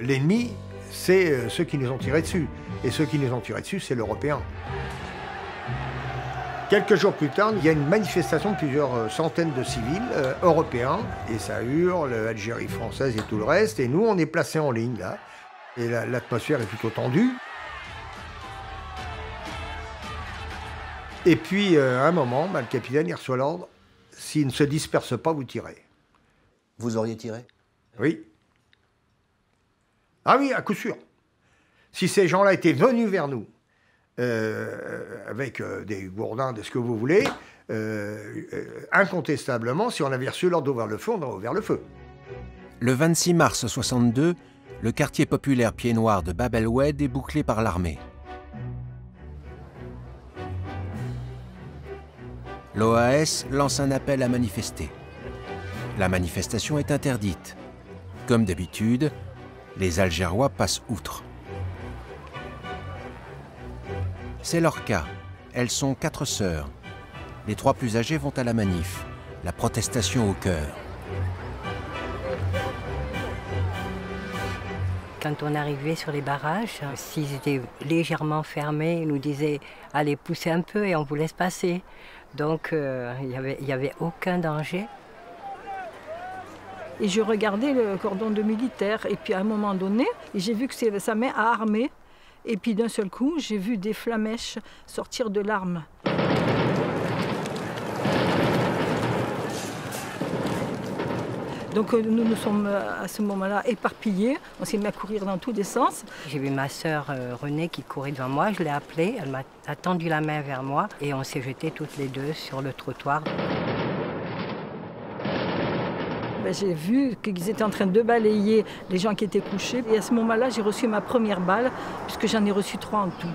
L'ennemi, c'est ceux qui nous ont tiré dessus. Et ceux qui nous ont tiré dessus, c'est l'Européen. Quelques jours plus tard, il y a une manifestation de plusieurs centaines de civils européens. Et ça hurle, Algérie française et tout le reste. Et nous, on est placés en ligne, là. Et l'atmosphère est plutôt tendue. Et puis, à un moment, le capitaine, il reçoit l'ordre. S'il ne se disperse pas, vous tirez. Vous auriez tiré? Oui. Ah oui, à coup sûr. Si ces gens-là étaient venus vers nous, avec des gourdins, de ce que vous voulez, incontestablement, si on avait reçu l'ordre d'ouvrir le feu, on aurait ouvert le feu. Le 26 mars 62, le quartier populaire pieds noirs de Bab el-Oued est bouclé par l'armée. L'OAS lance un appel à manifester. La manifestation est interdite. Comme d'habitude, les Algérois passent outre. C'est leur cas. Elles sont 4 sœurs. Les 3 plus âgées vont à la manif, la protestation au cœur. Quand on arrivait sur les barrages, s'ils étaient légèrement fermés, ils nous disaient « Allez, poussez un peu et on vous laisse passer ». Donc, il y avait aucun danger. Et je regardais le cordon de militaire. Et puis, à un moment donné, j'ai vu que sa main a armé. Et puis, d'un seul coup, j'ai vu des flamèches sortir de l'arme. Donc nous nous sommes à ce moment-là éparpillés, on s'est mis à courir dans tous les sens. J'ai vu ma sœur Renée qui courait devant moi, je l'ai appelée, elle m'a tendu la main vers moi et on s'est jetés toutes les deux sur le trottoir. J'ai vu qu'ils étaient en train de balayer les gens qui étaient couchés et à ce moment-là j'ai reçu ma première balle puisque j'en ai reçu 3 en tout.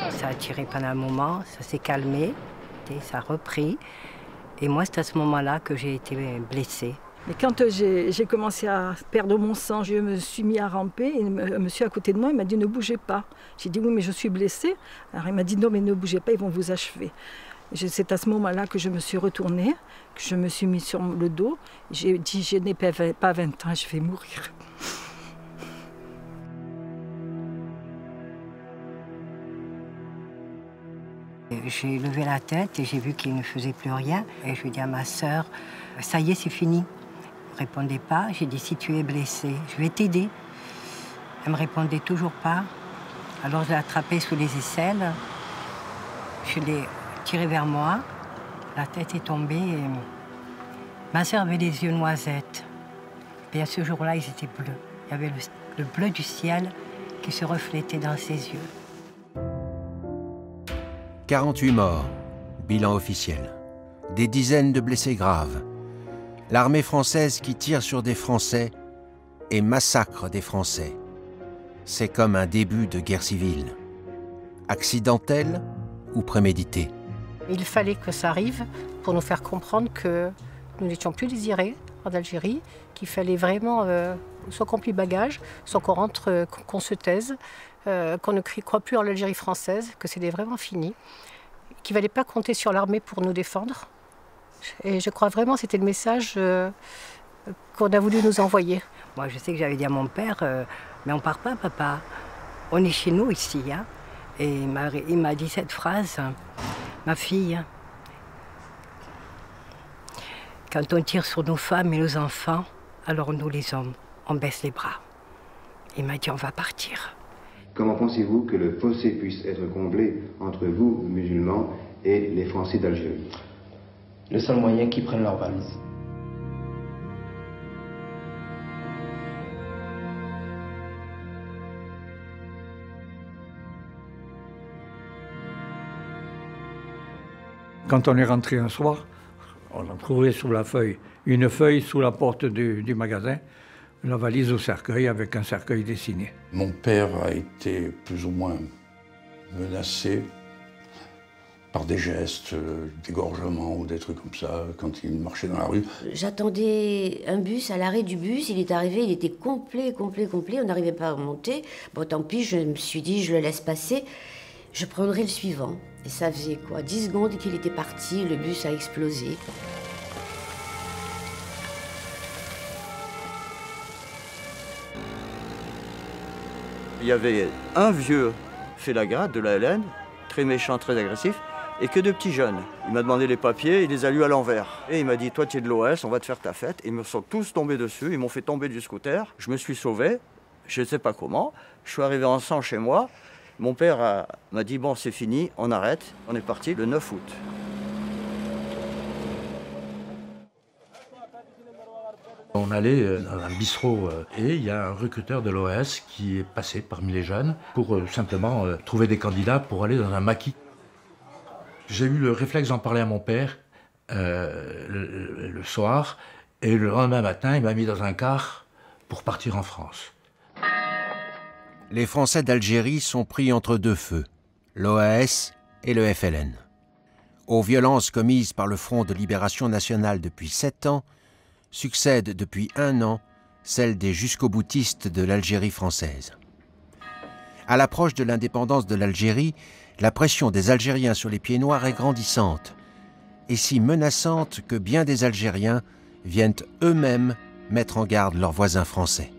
Ça a tiré pendant un moment, ça s'est calmé, et ça a repris. Et moi, c'est à ce moment-là que j'ai été blessée. Mais quand j'ai commencé à perdre mon sang, je me suis mis à ramper et un monsieur à côté de moi, il m'a dit « Ne bougez pas ». J'ai dit « Oui, mais je suis blessée ». Alors il m'a dit « Non, mais ne bougez pas, ils vont vous achever ». C'est à ce moment-là que je me suis retournée, que je me suis mis sur le dos. J'ai dit « Je n'ai pas 20 ans, je vais mourir ». J'ai levé la tête et j'ai vu qu'il ne faisait plus rien. Et je lui ai dit à ma sœur, ça y est, c'est fini. Elle ne répondait pas. J'ai dit, si tu es blessée, je vais t'aider. Elle ne me répondait toujours pas. Alors je l'ai attrapée sous les aisselles. Je l'ai tirée vers moi. La tête est tombée. Et ma sœur avait les yeux noisettes. Et à ce jour-là, ils étaient bleus. Il y avait le bleu du ciel qui se reflétait dans ses yeux. 48 morts, bilan officiel. Des dizaines de blessés graves. L'armée française qui tire sur des Français et massacre des Français. c'est comme un début de guerre civile. Accidentel ou prémédité? Il fallait que ça arrive pour nous faire comprendre que nous n'étions plus désirés en Algérie, qu'il fallait vraiment soit qu'on plie bagage, soit qu'on rentre, qu'on se taise, qu'on ne croit plus en l'Algérie française, que c'était vraiment fini, qu'il ne fallait pas compter sur l'armée pour nous défendre. Et je crois vraiment que c'était le message qu'on a voulu nous envoyer. Moi, je sais que j'avais dit à mon père, mais on part pas, papa. On est chez nous ici. Hein. Et il m'a dit cette phrase, ma fille, quand on tire sur nos femmes et nos enfants, alors nous les hommes, on baisse les bras. Il m'a dit, on va partir. Comment pensez-vous que le fossé puisse être comblé entre vous, musulmans, et les Français d'Algérie? Le seul moyen qu'ils prennent leurs valises. Quand on est rentré un soir, on a trouvé sur la feuille, une feuille sous la porte du magasin, la valise au cercueil avec un cercueil dessiné. Mon père a été plus ou moins menacé par des gestes d'égorgement ou des trucs comme ça quand il marchait dans la rue. J'attendais un bus, à l'arrêt du bus, il est arrivé, il était complet, on n'arrivait pas à monter. Bon, tant pis, je me suis dit, je le laisse passer, je prendrai le suivant. Et ça faisait quoi, 10 secondes qu'il était parti, le bus a explosé. Il y avait un vieux félagrate de la LN, très méchant, très agressif, et que deux petits jeunes. Il m'a demandé les papiers, il les a lus à l'envers. Et il m'a dit, toi tu es de l'OS, on va te faire ta fête. Et ils me sont tous tombés dessus, ils m'ont fait tomber du scooter. Je me suis sauvé, je ne sais pas comment. Je suis arrivé en sang chez moi. Mon père m'a dit, bon c'est fini, on arrête. On est parti le 9 août. On allait dans un bistrot et il y a un recruteur de l'OS qui est passé parmi les jeunes pour simplement trouver des candidats pour aller dans un maquis. J'ai eu le réflexe d'en parler à mon père le soir et le lendemain matin, il m'a mis dans un car pour partir en France. Les Français d'Algérie sont pris entre deux feux, l'OAS et le FLN. Aux violences commises par le Front de libération nationale depuis 7 ans, succède depuis 1 an celle des jusqu'au-boutistes de l'Algérie française. À l'approche de l'indépendance de l'Algérie, la pression des Algériens sur les pieds noirs est grandissante, et si menaçante que bien des Algériens viennent eux-mêmes mettre en garde leurs voisins français.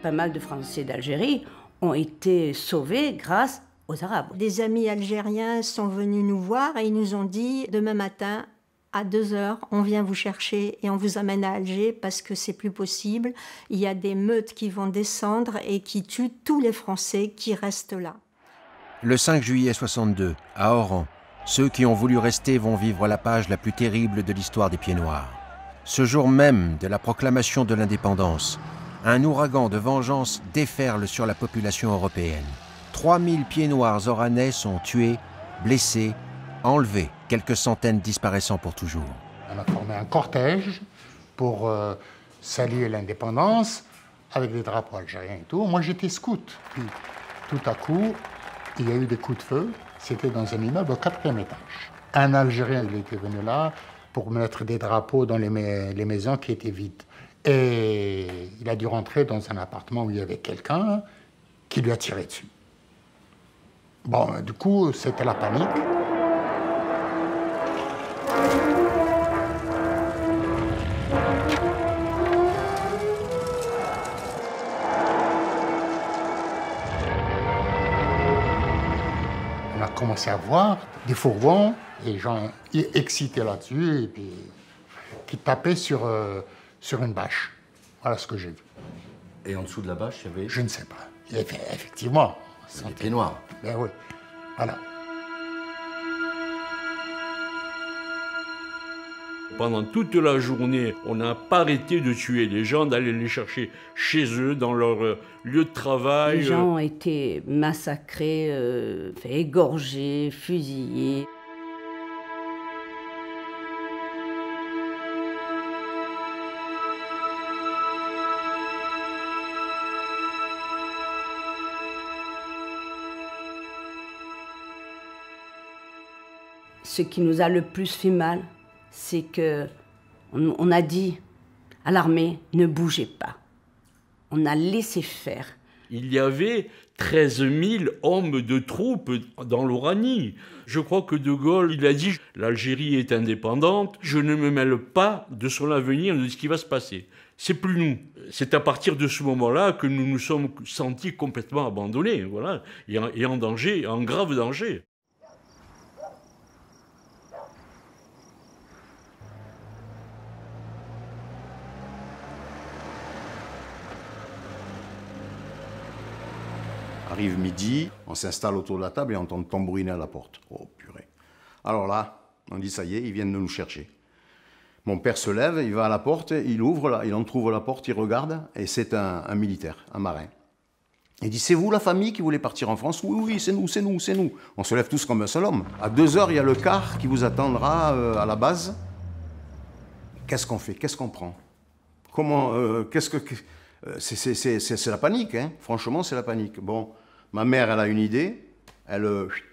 Pas mal de Français d'Algérie ont été sauvés grâce aux Arabes. Des amis algériens sont venus nous voir et ils nous ont dit, demain matin, à 2 heures, on vient vous chercher et on vous amène à Alger parce que c'est plus possible. Il y a des meutes qui vont descendre et qui tuent tous les Français qui restent là. Le 5 juillet 62, à Oran, ceux qui ont voulu rester vont vivre la page la plus terrible de l'histoire des Pieds Noirs. Ce jour même de la proclamation de l'indépendance, un ouragan de vengeance déferle sur la population européenne. 3000 Pieds Noirs oranais sont tués, blessés, enlevés, quelques centaines disparaissant pour toujours. On a formé un cortège pour saluer l'indépendance avec des drapeaux algériens et tout. Moi, j'étais scout. Puis, tout à coup, il y a eu des coups de feu. C'était dans un immeuble au 4e étage. Un Algérien, il était venu là pour mettre des drapeaux dans les maisons qui étaient vides. Et il a dû rentrer dans un appartement où il y avait quelqu'un qui lui a tiré dessus. Bon, du coup, c'était la panique. On a commencé à voir des fourgons, et gens excités là-dessus, et puis qui tapaient sur une bâche. Voilà ce que j'ai vu. Et en dessous de la bâche, il y avait... Je ne sais pas. Il y avait, effectivement. Les Pieds Noirs. Ben oui, voilà. Pendant toute la journée, on n'a pas arrêté de tuer les gens, d'aller les chercher chez eux, dans leur lieu de travail. Les gens ont été massacrés, égorgés, fusillés. Ce qui nous a le plus fait mal, c'est que on a dit à l'armée, ne bougez pas. On a laissé faire. Il y avait 13 000 hommes de troupes dans l'Oranie. Je crois que De Gaulle, il a dit « L'Algérie est indépendante, je ne me mêle pas de son avenir, de ce qui va se passer. » C'est plus nous. C'est à partir de ce moment-là que nous nous sommes sentis complètement abandonnés, voilà, et en danger, en grave danger. Arrive midi, on s'installe autour de la table et on entend tambouriner à la porte. Oh purée. Alors là, on dit ça y est, ils viennent de nous chercher. Mon père se lève, il va à la porte, il ouvre, il entrouvre la porte, il regarde, et c'est un militaire, un marin. Il dit, c'est vous la famille qui voulez partir en France? Oui, oui, c'est nous, c'est nous, c'est nous. On se lève tous comme un seul homme. À 2 heures, il y a le car qui vous attendra à la base. Qu'est-ce qu'on fait? Qu'est-ce qu'on prend? Comment, c'est la panique, hein. Franchement, c'est la panique. Bon, ma mère, elle a une idée, elle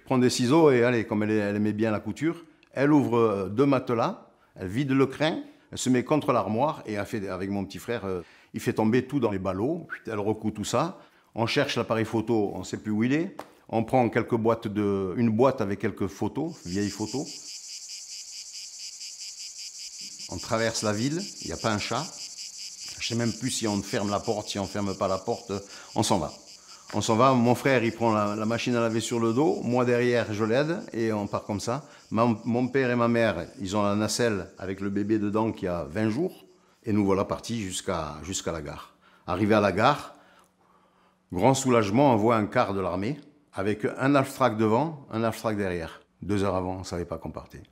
prend des ciseaux et allez, comme elle aimait bien la couture, elle ouvre 2 matelas, elle vide le crin, elle se met contre l'armoire et elle fait, avec mon petit frère, il fait tomber tout dans les ballots, elle recoue tout ça. On cherche l'appareil photo, on ne sait plus où il est. On prend quelques boîtes une boîte avec quelques photos, vieilles photos. On traverse la ville, il n'y a pas un chat. Je ne sais même plus si on ferme la porte, si on ne ferme pas la porte, on s'en va. On s'en va, mon frère il prend la machine à laver sur le dos, moi derrière je l'aide et on part comme ça. Mon père et ma mère, ils ont la nacelle avec le bébé dedans qui a 20 jours et nous voilà partis jusqu'à la gare. Arrivé à la gare, grand soulagement, on voit un car de l'armée avec un half-track devant, un half-track derrière. 2 heures avant, on ne savait pas qu'on partait.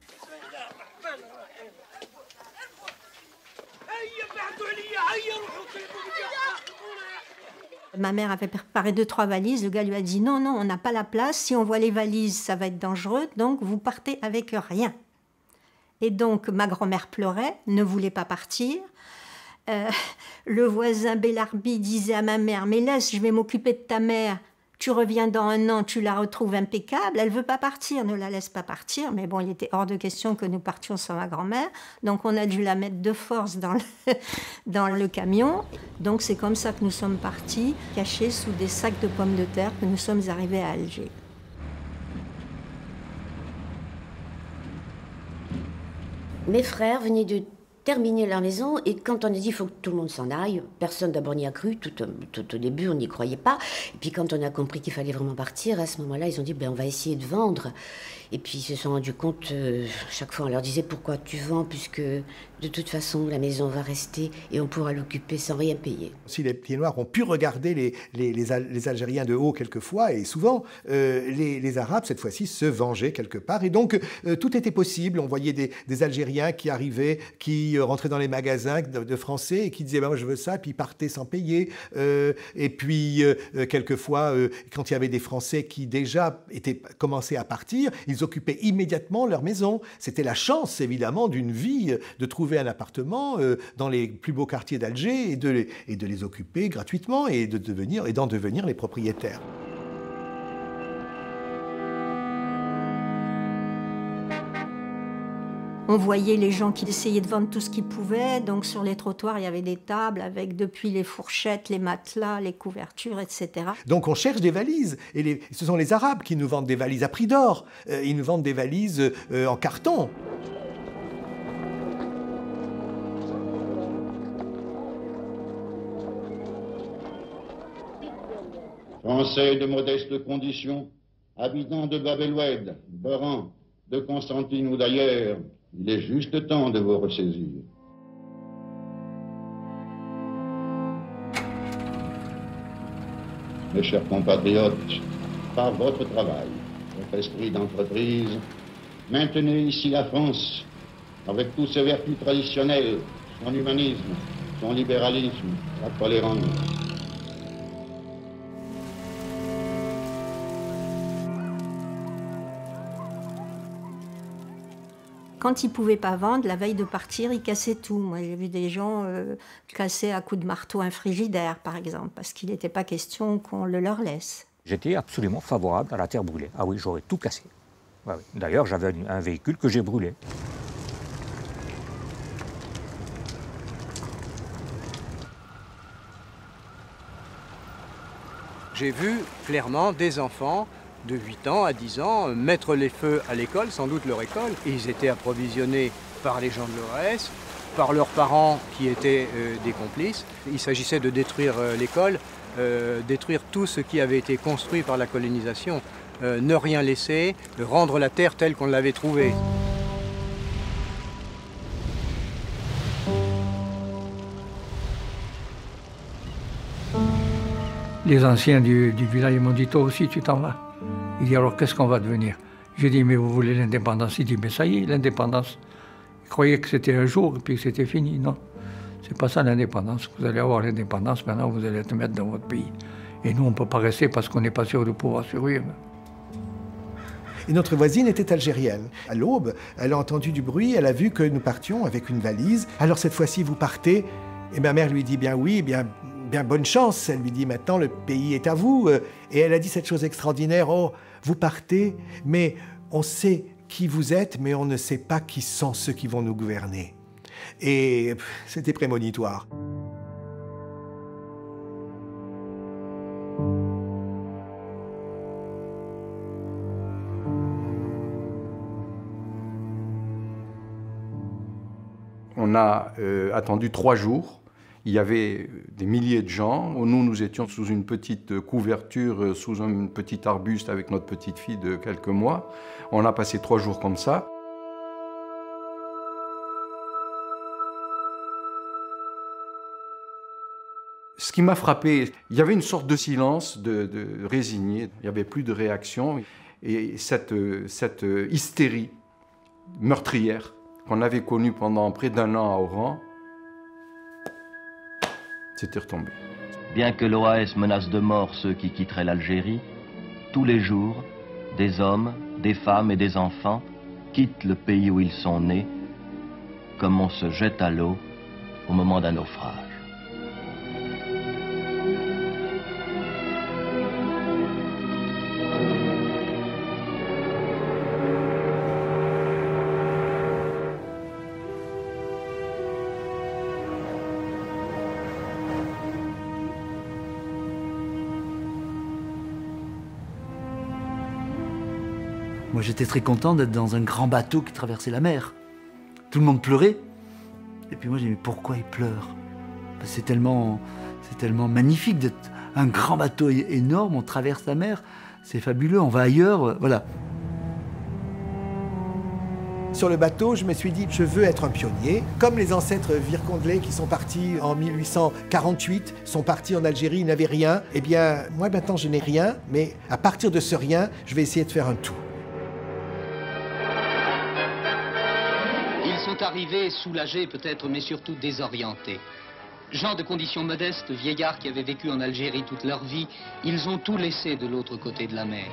Ma mère avait préparé 2-3 valises. Le gars lui a dit non, non, on n'a pas la place. Si on voit les valises, ça va être dangereux. Donc, vous partez avec rien. Et donc, ma grand-mère pleurait, ne voulait pas partir. Le voisin Bellarbi disait à ma mère, mais laisse, je vais m'occuper de ta mère. Tu reviens dans 1 an, tu la retrouves impeccable. Elle ne veut pas partir, ne la laisse pas partir. Mais bon, il était hors de question que nous partions sans ma grand-mère. Donc, on a dû la mettre de force dans le camion. Donc, c'est comme ça que nous sommes partis, cachés sous des sacs de pommes de terre, que nous sommes arrivés à Alger. Mes frères venaient de terminer leur maison et quand on a dit il faut que tout le monde s'en aille, personne d'abord n'y a cru, tout au début on n'y croyait pas. Et puis quand on a compris qu'il fallait vraiment partir, à ce moment-là ils ont dit ben, on va essayer de vendre. Et puis ils se sont rendus compte, chaque fois on leur disait pourquoi tu vends puisque de toute façon la maison va rester et on pourra l'occuper sans rien payer. Si les Pieds Noirs ont pu regarder les Algériens de haut quelquefois, et souvent les Arabes cette fois-ci se vengeaient quelque part. Et donc tout était possible, on voyait des Algériens qui arrivaient, qui rentraient dans les magasins de Français et qui disaient ben, moi je veux ça, et puis ils partaient sans payer. Et puis quelquefois quand il y avait des Français qui déjà commençaient à partir, ils occupaient immédiatement leur maison. C'était la chance, évidemment, d'une vie de trouver un appartement dans les plus beaux quartiers d'Alger et de les occuper gratuitement et d'en devenir les propriétaires. On voyait les gens qui essayaient de vendre tout ce qu'ils pouvaient. Donc sur les trottoirs, il y avait des tables avec depuis les fourchettes, les matelas, les couvertures, etc. Donc on cherche des valises. Et ce sont les Arabes qui nous vendent des valises à prix d'or. Ils nous vendent des valises en carton. Français de modeste condition, habitants de Bab el-Oued, d'Oran, de Constantine ou d'ailleurs, il est juste temps de vous ressaisir. Mes chers compatriotes, par votre travail, votre esprit d'entreprise, maintenez ici la France avec toutes ses vertus traditionnelles, son humanisme, son libéralisme, sa tolérance. Quand ils ne pouvaient pas vendre, la veille de partir, ils cassaient tout. Moi, j'ai vu des gens casser à coups de marteau un frigidaire, par exemple, parce qu'il n'était pas question qu'on le leur laisse. J'étais absolument favorable à la terre brûlée. Ah oui, j'aurais tout cassé. Ouais, ouais. D'ailleurs, j'avais un véhicule que j'ai brûlé. J'ai vu clairement des enfants de 8 ans à 10 ans mettre les feux à l'école, sans doute leur école. Et ils étaient approvisionnés par les gens de l'OAS, par leurs parents qui étaient des complices. Il s'agissait de détruire l'école, détruire tout ce qui avait été construit par la colonisation, ne rien laisser, rendre la terre telle qu'on l'avait trouvée. Les anciens du village m'ont dit, toi aussi tu t'en vas. Il dit, alors qu'est-ce qu'on va devenir? J'ai dit, mais vous voulez l'indépendance? Il dit, mais ça y est, l'indépendance. Il croyait que c'était un jour et puis que c'était fini. Non, c'est pas ça l'indépendance. Vous allez avoir l'indépendance, maintenant vous allez te mettre dans votre pays. Et nous, on ne peut pas rester parce qu'on n'est pas sûr de pouvoir survivre. Et notre voisine était algérienne. À l'aube, elle a entendu du bruit, elle a vu que nous partions avec une valise. Alors cette fois-ci, vous partez? Et ma mère lui dit, bien oui, bien bonne chance. Elle lui dit, maintenant le pays est à vous. Et elle a dit cette chose extraordinaire, oh, vous partez, mais on sait qui vous êtes, mais on ne sait pas qui sont ceux qui vont nous gouverner. Et c'était prémonitoire. On a attendu 3 jours. Il y avait des milliers de gens. Nous étions sous une petite couverture, sous un petit arbuste avec notre petite fille de quelques mois. On a passé 3 jours comme ça. Ce qui m'a frappé, il y avait une sorte de silence, de résigné. Il n'y avait plus de réaction. Et cette hystérie meurtrière qu'on avait connue pendant près d'1 an à Oran, c'était retombé. Bien que l'OAS menace de mort ceux qui quitteraient l'Algérie, tous les jours, des hommes, des femmes et des enfants quittent le pays où ils sont nés, comme on se jette à l'eau au moment d'un naufrage. Moi, j'étais très content d'être dans un grand bateau qui traversait la mer. Tout le monde pleurait. Et puis moi, j'ai dit, mais pourquoi ils pleurent? C'est tellement magnifique d'être un grand bateau énorme, on traverse la mer, c'est fabuleux, on va ailleurs, voilà. Sur le bateau, je me suis dit, je veux être un pionnier. Comme les ancêtres Vircondelais qui sont partis en 1848, sont partis en Algérie, ils n'avaient rien. Eh bien, moi maintenant, je n'ai rien, mais à partir de ce rien, je vais essayer de faire un tout. Ils sont arrivés soulagés peut-être, mais surtout désorientés. Gens de conditions modestes, vieillards qui avaient vécu en Algérie toute leur vie, ils ont tout laissé de l'autre côté de la mer.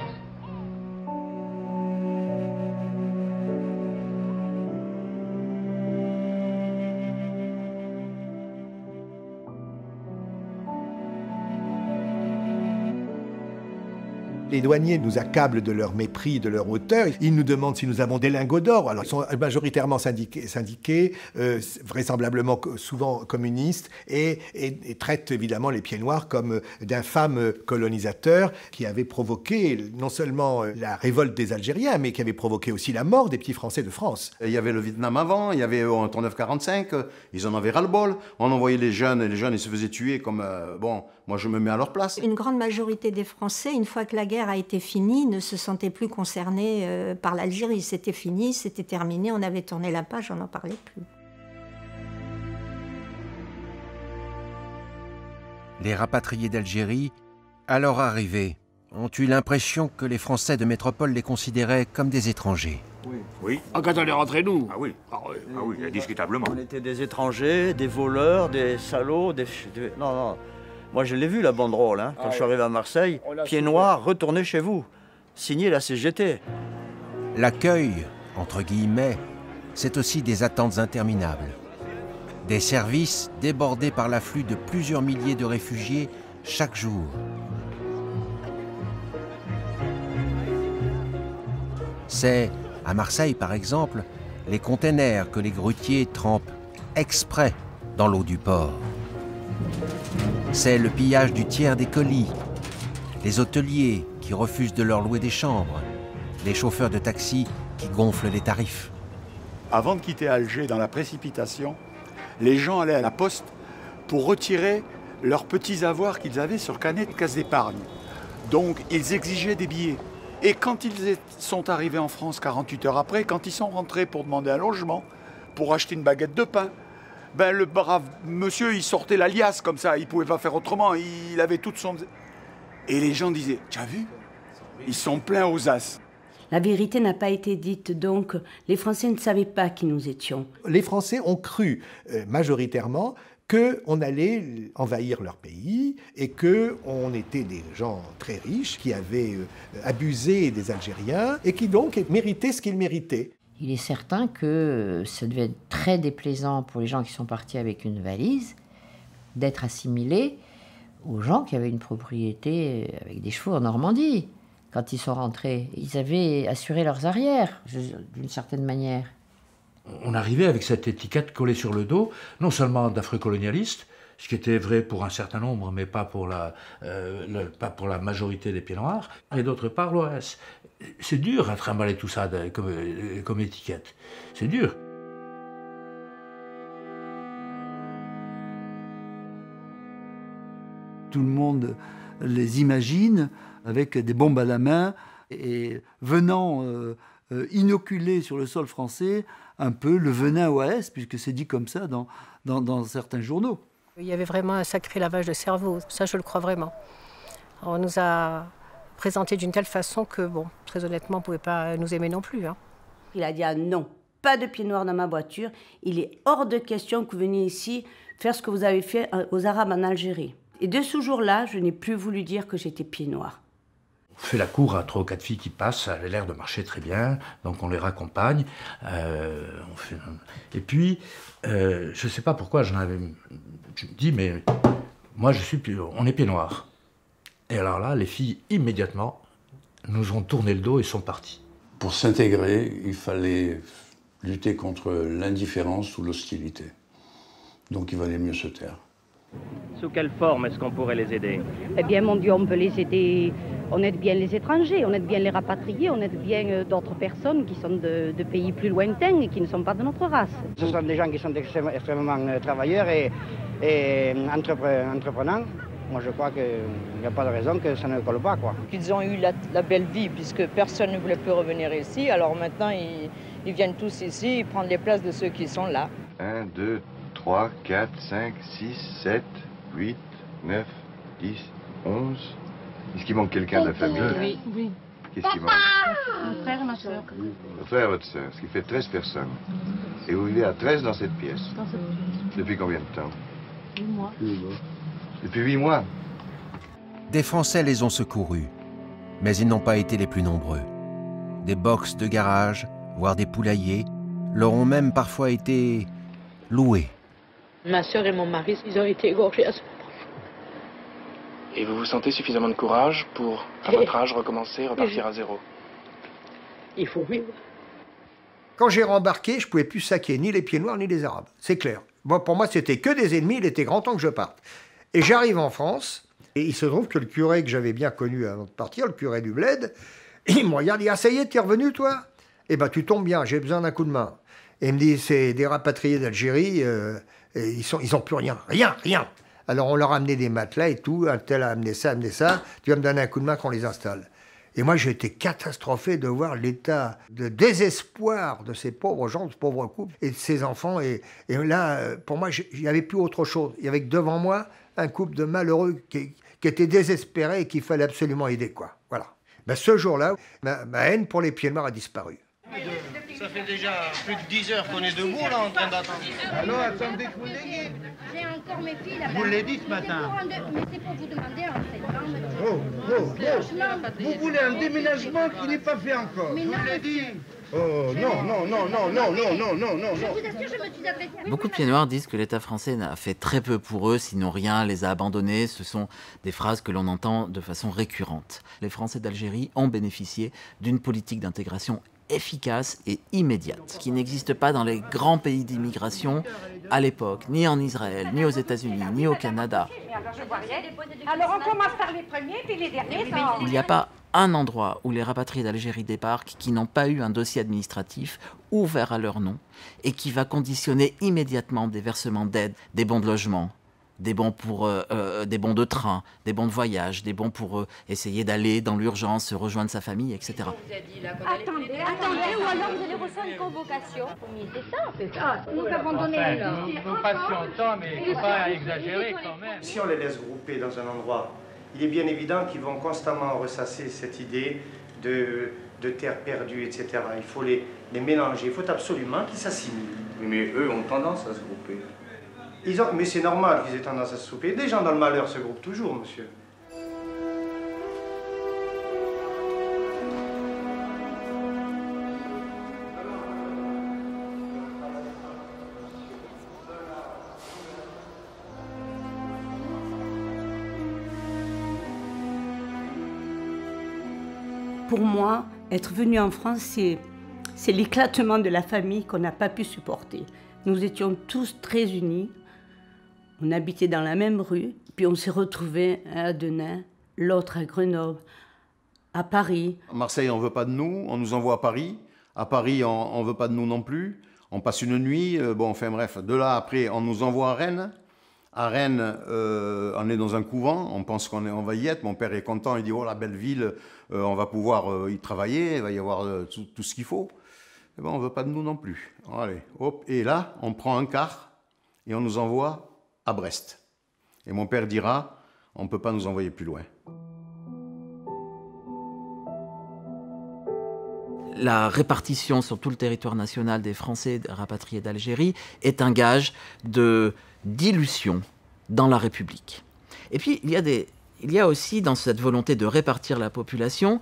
Les douaniers nous accablent de leur mépris, de leur hauteur. Ils nous demandent si nous avons des lingots d'or. Alors, ils sont majoritairement syndiqués, vraisemblablement souvent communistes, et traitent évidemment les pieds noirs comme d'infâmes colonisateurs qui avaient provoqué non seulement la révolte des Algériens, mais qui avaient provoqué aussi la mort des petits Français de France. Il y avait le Vietnam avant, il y avait en 39-45, ils en avaient ras-le-bol. On envoyait les jeunes, et les jeunes ils se faisaient tuer comme... bon, moi je me mets à leur place. Une grande majorité des Français, une fois que la guerre a été finie, ne se sentaient plus concernés par l'Algérie. C'était fini, c'était terminé, on avait tourné la page, on n'en parlait plus. Les rapatriés d'Algérie, à leur arrivée, ont eu l'impression que les Français de métropole les considéraient comme des étrangers. Oui. Ah, quand on est rentré, nous. Ah oui, indiscutablement. On était des étrangers, des voleurs, des salauds, Non, non. Moi, je l'ai vu, la banderole, hein, quand je suis arrivé à Marseille. Pieds noirs, retournez chez vous. Signé la CGT. L'accueil, entre guillemets, c'est aussi des attentes interminables. Des services débordés par l'afflux de plusieurs milliers de réfugiés chaque jour. C'est, à Marseille par exemple, les containers que les grutiers trempent exprès dans l'eau du port. C'est le pillage du tiers des colis, les hôteliers qui refusent de leur louer des chambres, les chauffeurs de taxi qui gonflent les tarifs. Avant de quitter Alger dans la précipitation, les gens allaient à la poste pour retirer leurs petits avoirs qu'ils avaient sur Canet de caisse d'épargne. Donc ils exigeaient des billets. Et quand ils sont arrivés en France 48 heures après, quand ils sont rentrés pour demander un logement, pour acheter une baguette de pain, ben le brave monsieur, il sortait la liasse comme ça, il ne pouvait pas faire autrement, il avait toute son... Et les gens disaient, tu as vu? Ils sont pleins aux as. La vérité n'a pas été dite, donc les Français ne savaient pas qui nous étions. Les Français ont cru majoritairement qu'on allait envahir leur pays et qu'on était des gens très riches qui avaient abusé des Algériens et qui donc méritaient ce qu'ils méritaient. Il est certain que ça devait être très déplaisant pour les gens qui sont partis avec une valise d'être assimilés aux gens qui avaient une propriété avec des chevaux en Normandie. Quand ils sont rentrés, ils avaient assuré leurs arrières, d'une certaine manière. On arrivait avec cette étiquette collée sur le dos, non seulement d'afro-colonialistes, ce qui était vrai pour un certain nombre, mais pas pour la majorité des pieds noirs, et d'autre part l'OAS. C'est dur à trimballer tout ça comme étiquette. C'est dur. Tout le monde les imagine avec des bombes à la main et venant inoculer sur le sol français un peu le venin OAS, puisque c'est dit comme ça dans certains journaux. Il y avait vraiment un sacré lavage de cerveau, ça je le crois vraiment. On nous a présenté d'une telle façon que, bon, très honnêtement, on ne pouvait pas nous aimer non plus. Hein. Il a dit ah non, pas de pieds noirs dans ma voiture. Il est hors de question que vous veniez ici faire ce que vous avez fait aux Arabes en Algérie. Et de ce jour-là, je n'ai plus voulu dire que j'étais pieds noirs. On fait la cour à 3 ou 4 filles qui passent, ça a l'air de marcher très bien, donc on les raccompagne. Et puis, je ne sais pas pourquoi, je me dis, mais moi on est pieds noirs. Et alors là, les filles, immédiatement, nous ont tourné le dos et sont parties. Pour s'intégrer, il fallait lutter contre l'indifférence ou l'hostilité. Donc il valait mieux se taire. Sous quelle forme est-ce qu'on pourrait les aider? Eh bien, mon Dieu, on peut les aider. On aide bien les étrangers, on aide bien les rapatriés, on aide bien d'autres personnes qui sont de pays plus lointains et qui ne sont pas de notre race. Ce sont des gens qui sont extrêmement travailleurs et entreprenants. Moi, je crois qu'il n'y a pas de raison que ça ne colle pas, quoi. Ils ont eu la belle vie, puisque personne ne voulait plus revenir ici. Alors maintenant, ils viennent tous ici, ils prennent les places de ceux qui sont là. 1, 2, 3, 4, 5, 6, 7, 8, 9, 10, 11. Est-ce qu'il manque quelqu'un de la famille? Oui, oui. Qu'est-ce qui manque? Mon frère et ma soeur. Votre frère et votre soeur, ce qui fait 13 personnes. Et vous vivez à 13 dans cette pièce? Dans cette pièce. Depuis combien de temps? 8 mois. Depuis 8 mois? Des Français les ont secourus, mais ils n'ont pas été les plus nombreux. Des boxes de garage, voire des poulaillers, leur ont même parfois été loués. Ma soeur et mon mari, ils ont été égorgés à ce moment. Et vous vous sentez suffisamment de courage pour, à votre âge, recommencer, repartir à zéro? Il faut vivre. Quand j'ai rembarqué, je ne pouvais plus saquer ni les pieds noirs ni les Arabes, c'est clair. Bon, pour moi, c'était que des ennemis, il était grand temps que je parte. Et j'arrive en France, et il se trouve que le curé que j'avais bien connu avant de partir, le curé du Bled, il me regarde, il dit « Ah, ça y est, t'es revenu, toi ?»« Eh ben, tu tombes bien, j'ai besoin d'un coup de main. » Et il me dit « C'est des rapatriés d'Algérie, ils n'ont plus rien, rien. » Alors on leur a amené des matelas et tout, un tel a amené ça, tu vas me donner un coup de main qu'on les installe. Et moi j'ai été catastrophé de voir l'état de désespoir de ces pauvres gens, de ce pauvre couple et de ces enfants. Et là, pour moi, il n'y avait plus autre chose. Il y avait devant moi un couple de malheureux qui étaient désespérés et qu'il fallait absolument aider, quoi. Voilà. Ben, ce jour-là, ma haine pour les pieds noirs a disparu. Ça fait déjà plus de 10 heures qu'on est debout, là, en train d'attendre. Alors, attendez que vous l'ayez. J'ai encore mes filles là-bas. Vous l'avez dit ce matin. Mais c'est pour vous demander un renseignement. Vous voulez un déménagement qui n'est pas fait encore. Mais non, vous l'avez dit. Oh, non. Je vous assure, je me suis adressée. Beaucoup de pieds noirs disent que l'État français n'a fait très peu pour eux, sinon rien, les a abandonnés. Ce sont des phrases que l'on entend de façon récurrente. Les Français d'Algérie ont bénéficié d'une politique d'intégration efficace et immédiate, qui n'existe pas dans les grands pays d'immigration à l'époque, ni en Israël, ni aux États-Unis, ni au Canada. Alors on commence par les premiers, puis les derniers. Il n'y a pas un endroit où les rapatriés d'Algérie débarquent qui n'ont pas eu un dossier administratif ouvert à leur nom et qui va conditionner immédiatement des versements d'aide, des bons de logement, des bons pour des bons de train, des bons de voyage, des bons pour essayer d'aller dans l'urgence, rejoindre sa famille, etc. Attendez, ou alors vous allez recevoir une convocation. C'est ça. Nous avons donné Nous patientons, mais il ne faut pas exagérer quand même. Si on les laisse grouper dans un endroit, il est bien évident qu'ils vont constamment ressasser cette idée de terre perdue, etc. Il faut les mélanger, il faut absolument qu'ils s'assimilent. Mais eux ont tendance à se grouper. Mais c'est normal qu'ils aient tendance à se souper. Des gens dans le malheur se groupent toujours, monsieur. Pour moi, être venu en France, c'est l'éclatement de la famille qu'on n'a pas pu supporter. Nous étions tous très unis. On habitait dans la même rue, puis on s'est retrouvés à Denain, l'autre à Grenoble, à Paris. À Marseille, on ne veut pas de nous, on nous envoie à Paris. À Paris, on ne veut pas de nous non plus. On passe une nuit, bon, enfin bref. De là, après, on nous envoie à Rennes. À Rennes, on est dans un couvent, on pense qu'on va y être. Mon père est content, il dit « Oh, la belle ville, on va pouvoir y travailler, il va y avoir tout ce qu'il faut. » Eh ben, on ne veut pas de nous non plus. Allez, hop, et là, on prend un car et on nous envoie à Brest. Et mon père dira, on ne peut pas nous envoyer plus loin. La répartition sur tout le territoire national des Français rapatriés d'Algérie est un gage de dilution dans la République. Et puis, il y a aussi dans cette volonté de répartir la population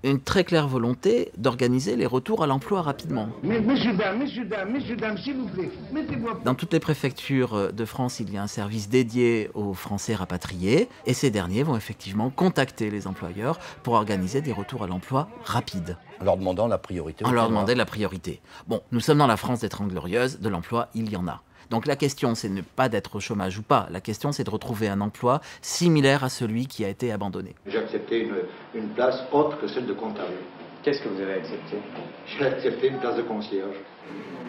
une très claire volonté d'organiser les retours à l'emploi rapidement. Messieurs, dames, s'il vous plaît, mettez-moi... Dans toutes les préfectures de France, il y a un service dédié aux Français rapatriés et ces derniers vont effectivement contacter les employeurs pour organiser des retours à l'emploi rapides. En leur demandant la priorité. En leur demandant la priorité. Bon, nous sommes dans la France des Trente Glorieuses, de l'emploi, il y en a. Donc la question, c'est ne pas d'être au chômage ou pas. La question, c'est de retrouver un emploi similaire à celui qui a été abandonné. J'ai accepté une place autre que celle de comptable. Qu'est-ce que vous avez accepté? J'ai accepté une place de concierge.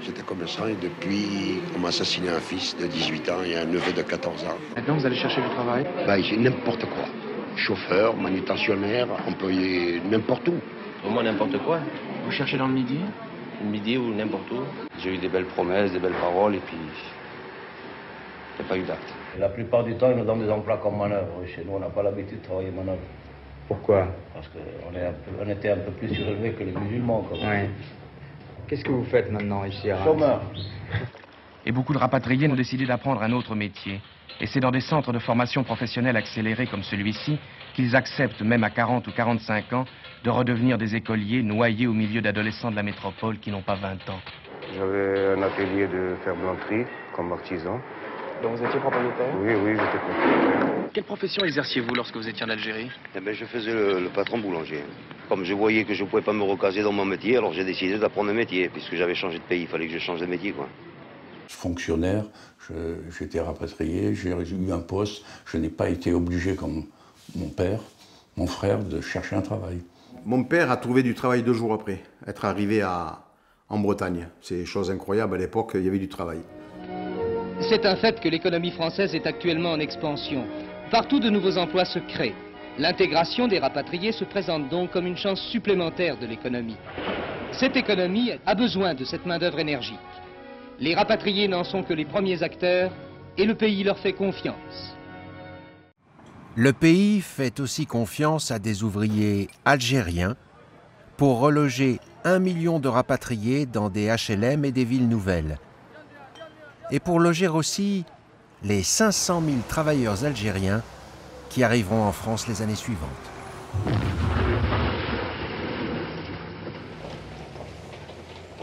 J'étais commerçant et depuis, on m'a assassiné un fils de 18 ans et un neveu de 14 ans. Maintenant, vous allez chercher du travail? J'ai n'importe quoi. Chauffeur, manutentionnaire, employé n'importe où. Au moins n'importe quoi. Vous cherchez dans le Midi? Le Midi ou n'importe où? J'ai eu des belles promesses, des belles paroles et puis... il n'y a pas eu d'acte. La plupart du temps, ils nous donnent des emplois comme manœuvre. Chez nous, on n'a pas l'habitude de travailler manœuvre. Pourquoi? Parce qu'on était un peu plus surélevés que les musulmans. Ouais. Qu'est-ce que vous faites maintenant ici à Reims? Chômeur. Et beaucoup de rapatriés ont décidé d'apprendre un autre métier. Et c'est dans des centres de formation professionnelle accélérés comme celui-ci qu'ils acceptent, même à 40 ou 45 ans, de redevenir des écoliers noyés au milieu d'adolescents de la métropole qui n'ont pas 20 ans. J'avais un atelier de ferblanterie comme artisan. Donc vous étiez propriétaire? Oui, j'étais propriétaire. Quelle profession exerciez-vous lorsque vous étiez en Algérie? Je faisais le patron boulanger. Comme je voyais que je ne pouvais pas me recaser dans mon métier, alors j'ai décidé d'apprendre un métier, puisque j'avais changé de pays, il fallait que je change de métier, quoi. Fonctionnaire, j'étais rapatrié, j'ai eu un poste, je n'ai pas été obligé comme mon père, mon frère, de chercher un travail. Mon père a trouvé du travail 2 jours après, être arrivé en Bretagne. C'est chose incroyable, à l'époque, il y avait du travail. C'est un fait que l'économie française est actuellement en expansion. Partout de nouveaux emplois se créent. L'intégration des rapatriés se présente donc comme une chance supplémentaire de l'économie. Cette économie a besoin de cette main-d'œuvre énergique. Les rapatriés n'en sont que les premiers acteurs et le pays leur fait confiance. Le pays fait aussi confiance à des ouvriers algériens pour reloger 1 million de rapatriés dans des HLM et des villes nouvelles. Et pour loger aussi les 500 000 travailleurs algériens qui arriveront en France les années suivantes.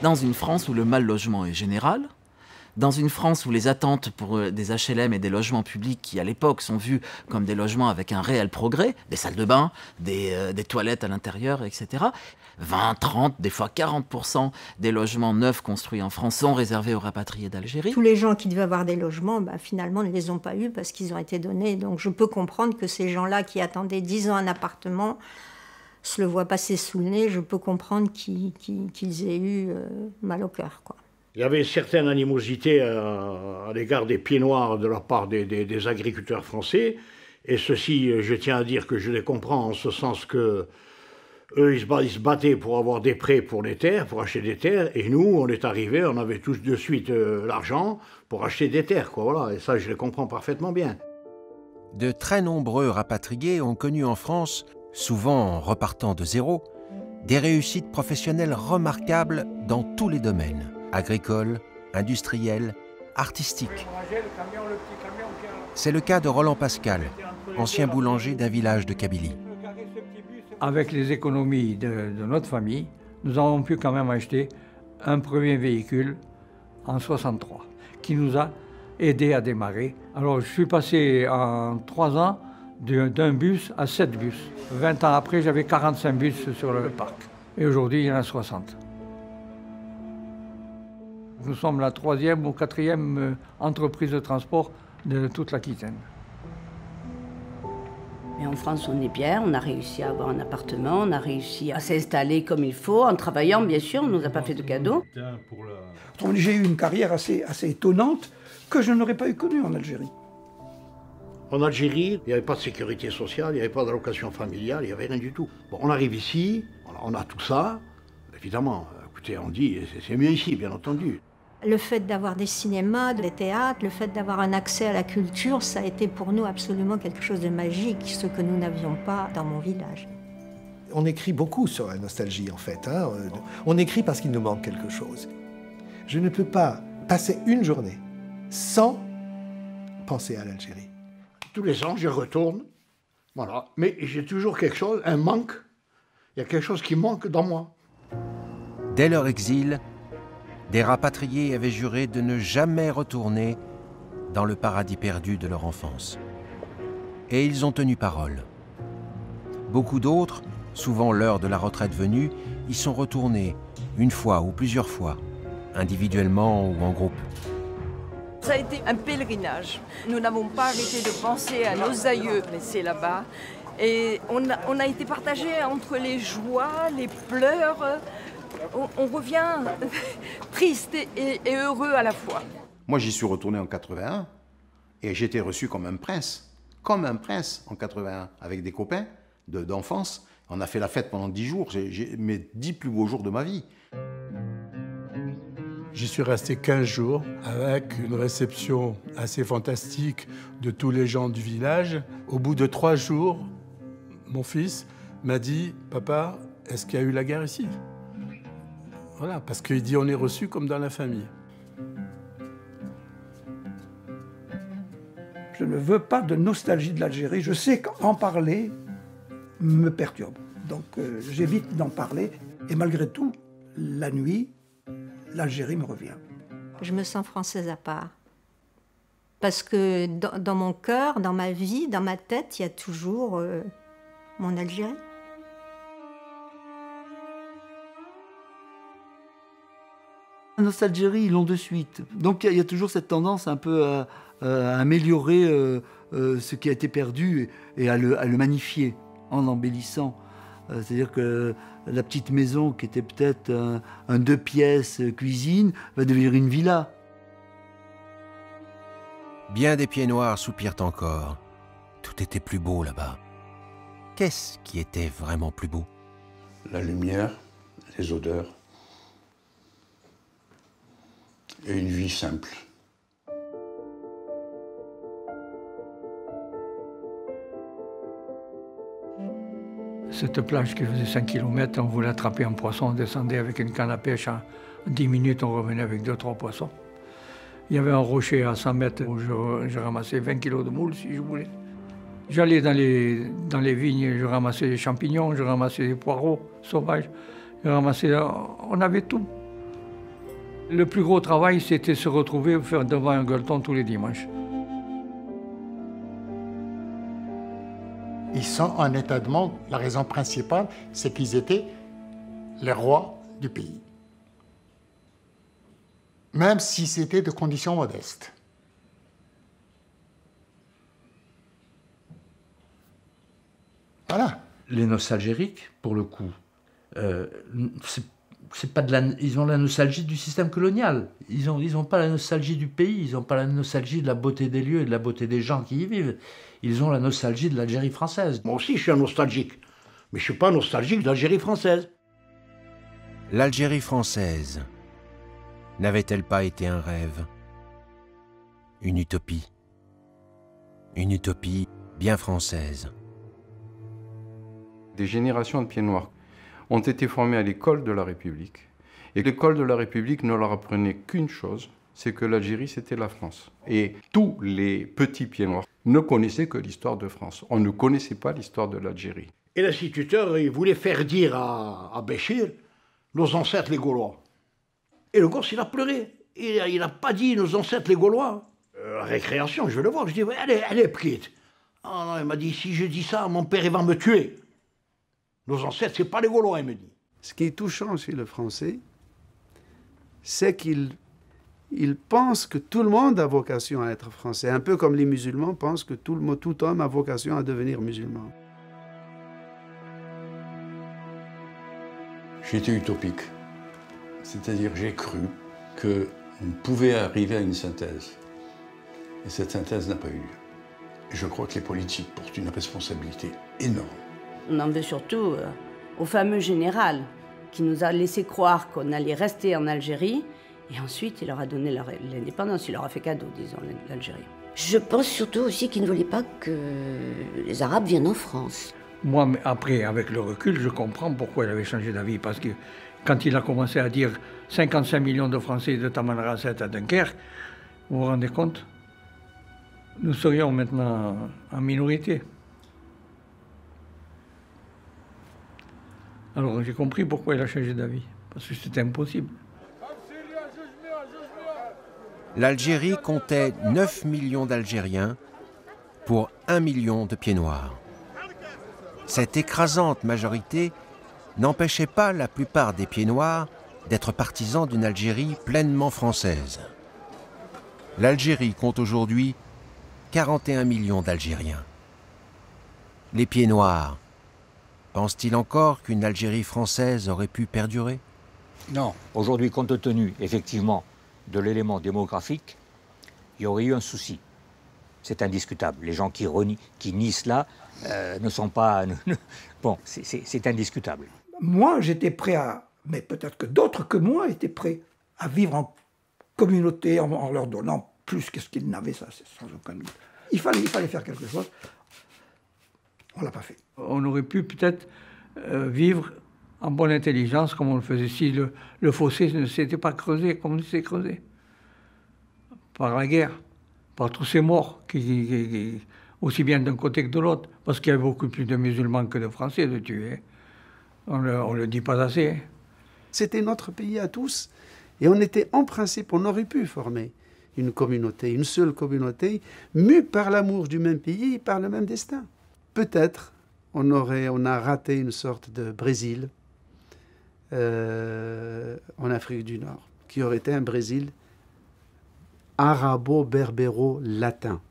Dans une France où le mal logement est général, Dans une France où les attentes pour des HLM et des logements publics qui, à l'époque, sont vus comme des logements avec un réel progrès, des salles de bain, des toilettes à l'intérieur, etc., 20, 30, des fois 40% des logements neufs construits en France sont réservés aux rapatriés d'Algérie. Tous les gens qui devaient avoir des logements, finalement, ne les ont pas eus parce qu'ils ont été donnés. Donc je peux comprendre que ces gens-là qui attendaient 10 ans un appartement se le voient passer sous le nez. Je peux comprendre qu'ils aient eu mal au cœur, quoi. Il y avait une certaine animosité à l'égard des pieds noirs de la part des agriculteurs français. Et ceci, je tiens à dire que je les comprends en ce sens que eux, ils se battaient pour avoir des prêts pour les terres, pour acheter des terres. Et nous, on est arrivés, on avait tous de suite l'argent pour acheter des terres, quoi. Voilà. Et ça, je les comprends parfaitement bien. De très nombreux rapatriés ont connu en France, souvent en repartant de zéro, des réussites professionnelles remarquables dans tous les domaines. Agricole, industriel, artistique. C'est le cas de Roland Pascal, ancien boulanger d'un village de Kabylie. Avec les économies de notre famille, nous avons pu quand même acheter un premier véhicule en 1963, qui nous a aidés à démarrer. Alors je suis passé en 3 ans d'un bus à 7 bus. 20 ans après, j'avais 45 bus sur le parc. Et aujourd'hui, il y en a 60. Nous sommes la 3e ou 4e entreprise de transport de toute l'Aquitaine. Mais en France, on est bien, on a réussi à avoir un appartement, on a réussi à s'installer comme il faut, en travaillant, bien sûr, on ne nous a pas fait de cadeaux. J'ai eu une carrière assez étonnante que je n'aurais pas eu connue en Algérie. En Algérie, il n'y avait pas de sécurité sociale, il n'y avait pas d'allocation familiale, il n'y avait rien du tout. Bon, on arrive ici, on a tout ça, évidemment, écoutez, on dit, c'est mieux ici, bien entendu. Le fait d'avoir des cinémas, des théâtres, le fait d'avoir un accès à la culture, ça a été pour nous absolument quelque chose de magique, ce que nous n'avions pas dans mon village. On écrit beaucoup sur la nostalgie, en fait. Hein. On écrit parce qu'il nous manque quelque chose. Je ne peux pas passer une journée sans penser à l'Algérie. Tous les ans, je retourne, voilà. Mais j'ai toujours quelque chose, un manque. Il y a quelque chose qui manque dans moi. Dès leur exil, des rapatriés avaient juré de ne jamais retourner dans le paradis perdu de leur enfance. Et ils ont tenu parole. Beaucoup d'autres, souvent l'heure de la retraite venue, y sont retournés, une fois ou plusieurs fois, individuellement ou en groupe. Ça a été un pèlerinage. Nous n'avons pas arrêté de penser à nos aïeux laissés là-bas. Et on a été partagés entre les joies, les pleurs. On revient triste et heureux à la fois. Moi, j'y suis retourné en 81 et j'ai été reçu comme un prince en 81, avec des copains d'enfance. On a fait la fête pendant 10 jours, mes 10 plus beaux jours de ma vie. J'y suis resté 15 jours avec une réception assez fantastique de tous les gens du village. Au bout de 3 jours, mon fils m'a dit « Papa, est-ce qu'il y a eu la guerre ici ?» Voilà, parce qu'il dit « On est reçu comme dans la famille ». Je ne veux pas de nostalgie de l'Algérie. Je sais qu'en parler me perturbe. Donc j'évite d'en parler. Et malgré tout, la nuit, l'Algérie me revient. Je me sens française à part. Parce que dans mon cœur, dans ma vie, dans ma tête, il y a toujours mon Algérie. La nostalgie, ils l'ont de suite. Donc il y a toujours cette tendance un peu à améliorer ce qui a été perdu et à le magnifier en l'embellissant. C'est-à-dire que la petite maison qui était peut-être un 2 pièces cuisine va devenir une villa. Bien des pieds noirs soupirent encore. Tout était plus beau là-bas. Qu'est-ce qui était vraiment plus beau? La lumière, les odeurs et une vie simple. Cette plage qui faisait 5 km, on voulait attraper un poisson, on descendait avec une canne à pêche, en 10 minutes on revenait avec 2-3 poissons. Il y avait un rocher à 100 mètres où je ramassais 20 kilos de moules si je voulais. J'allais dans les vignes, je ramassais des champignons, je ramassais des poireaux sauvages, on avait tout. Le plus gros travail, c'était se retrouver devant un gueuleton tous les dimanches. Ils sont en état de manque. La raison principale, c'est qu'ils étaient les rois du pays. Même si c'était de conditions modestes. Voilà. Les nostalgériques, pour le coup, c'est pas de la, ils ont la nostalgie du système colonial. Ils ont pas la nostalgie du pays, ils n'ont pas la nostalgie de la beauté des lieux et de la beauté des gens qui y vivent. Ils ont la nostalgie de l'Algérie française. Moi aussi, je suis un nostalgique. Mais je ne suis pas nostalgique de l'Algérie française. L'Algérie française n'avait-elle pas été un rêve? Une utopie? Une utopie bien française. Des générations de pieds noirs ont été formés à l'école de la République. Et l'école de la République ne leur apprenait qu'une chose, c'est que l'Algérie, c'était la France. Et tous les petits pieds noirs ne connaissaient que l'histoire de France. On ne connaissait pas l'histoire de l'Algérie. Et l'instituteur, il voulait faire dire à Béchir, nos ancêtres les Gaulois. Et le gosse, il a pleuré. Il n'a pas dit nos ancêtres les Gaulois. La récréation, je vais le voir, je dis, ouais, elle est petite. Ah non, il m'a dit, si je dis ça, mon père, il va me tuer. Nos ancêtres, c'est pas les Gaulois, il me dit. Ce qui est touchant chez le Français, c'est qu'il pense que tout le monde a vocation à être français. Un peu comme les musulmans pensent que tout homme a vocation à devenir musulman. J'étais utopique. C'est-à-dire j'ai cru qu'on pouvait arriver à une synthèse. Et cette synthèse n'a pas eu lieu. Et je crois que les politiques portent une responsabilité énorme. On en veut surtout au fameux général qui nous a laissé croire qu'on allait rester en Algérie et ensuite il leur a donné l'indépendance, il leur a fait cadeau, disons, l'Algérie. Je pense surtout aussi qu'il ne voulait pas que les Arabes viennent en France. Moi, après, avec le recul, je comprends pourquoi il avait changé d'avis, parce que quand il a commencé à dire 55 millions de Français de Tamanrasset à Dunkerque, vous vous rendez compte? Nous serions maintenant en minorité. Alors j'ai compris pourquoi il a changé d'avis, parce que c'était impossible. L'Algérie comptait 9 millions d'Algériens pour 1 million de pieds noirs. Cette écrasante majorité n'empêchait pas la plupart des pieds noirs d'être partisans d'une Algérie pleinement française. L'Algérie compte aujourd'hui 41 millions d'Algériens. Les pieds noirs pensent-ils encore qu'une Algérie française aurait pu perdurer? Non. Aujourd'hui, compte tenu, effectivement, de l'élément démographique, il y aurait eu un souci. C'est indiscutable. Les gens qui nient cela ne sont pas... Bon, c'est indiscutable. Moi, j'étais prêt à... Mais peut-être que d'autres que moi étaient prêts à vivre en communauté en leur donnant plus que ce qu'ils n'avaient, ça, c'est sans aucun doute. Il fallait faire quelque chose. On ne l'a pas fait. On aurait pu peut-être vivre en bonne intelligence comme on le faisait si le fossé ne s'était pas creusé comme il s'est creusé. Par la guerre, par tous ces morts, aussi bien d'un côté que de l'autre, parce qu'il y avait beaucoup plus de musulmans que de Français de tuer. On ne le dit pas assez. C'était notre pays à tous. Et on était, en principe, on aurait pu former une communauté, une seule communauté, mue par l'amour du même pays et par le même destin. Peut-être on a raté une sorte de Brésil en Afrique du Nord, qui aurait été un Brésil arabo-berbéro-latin.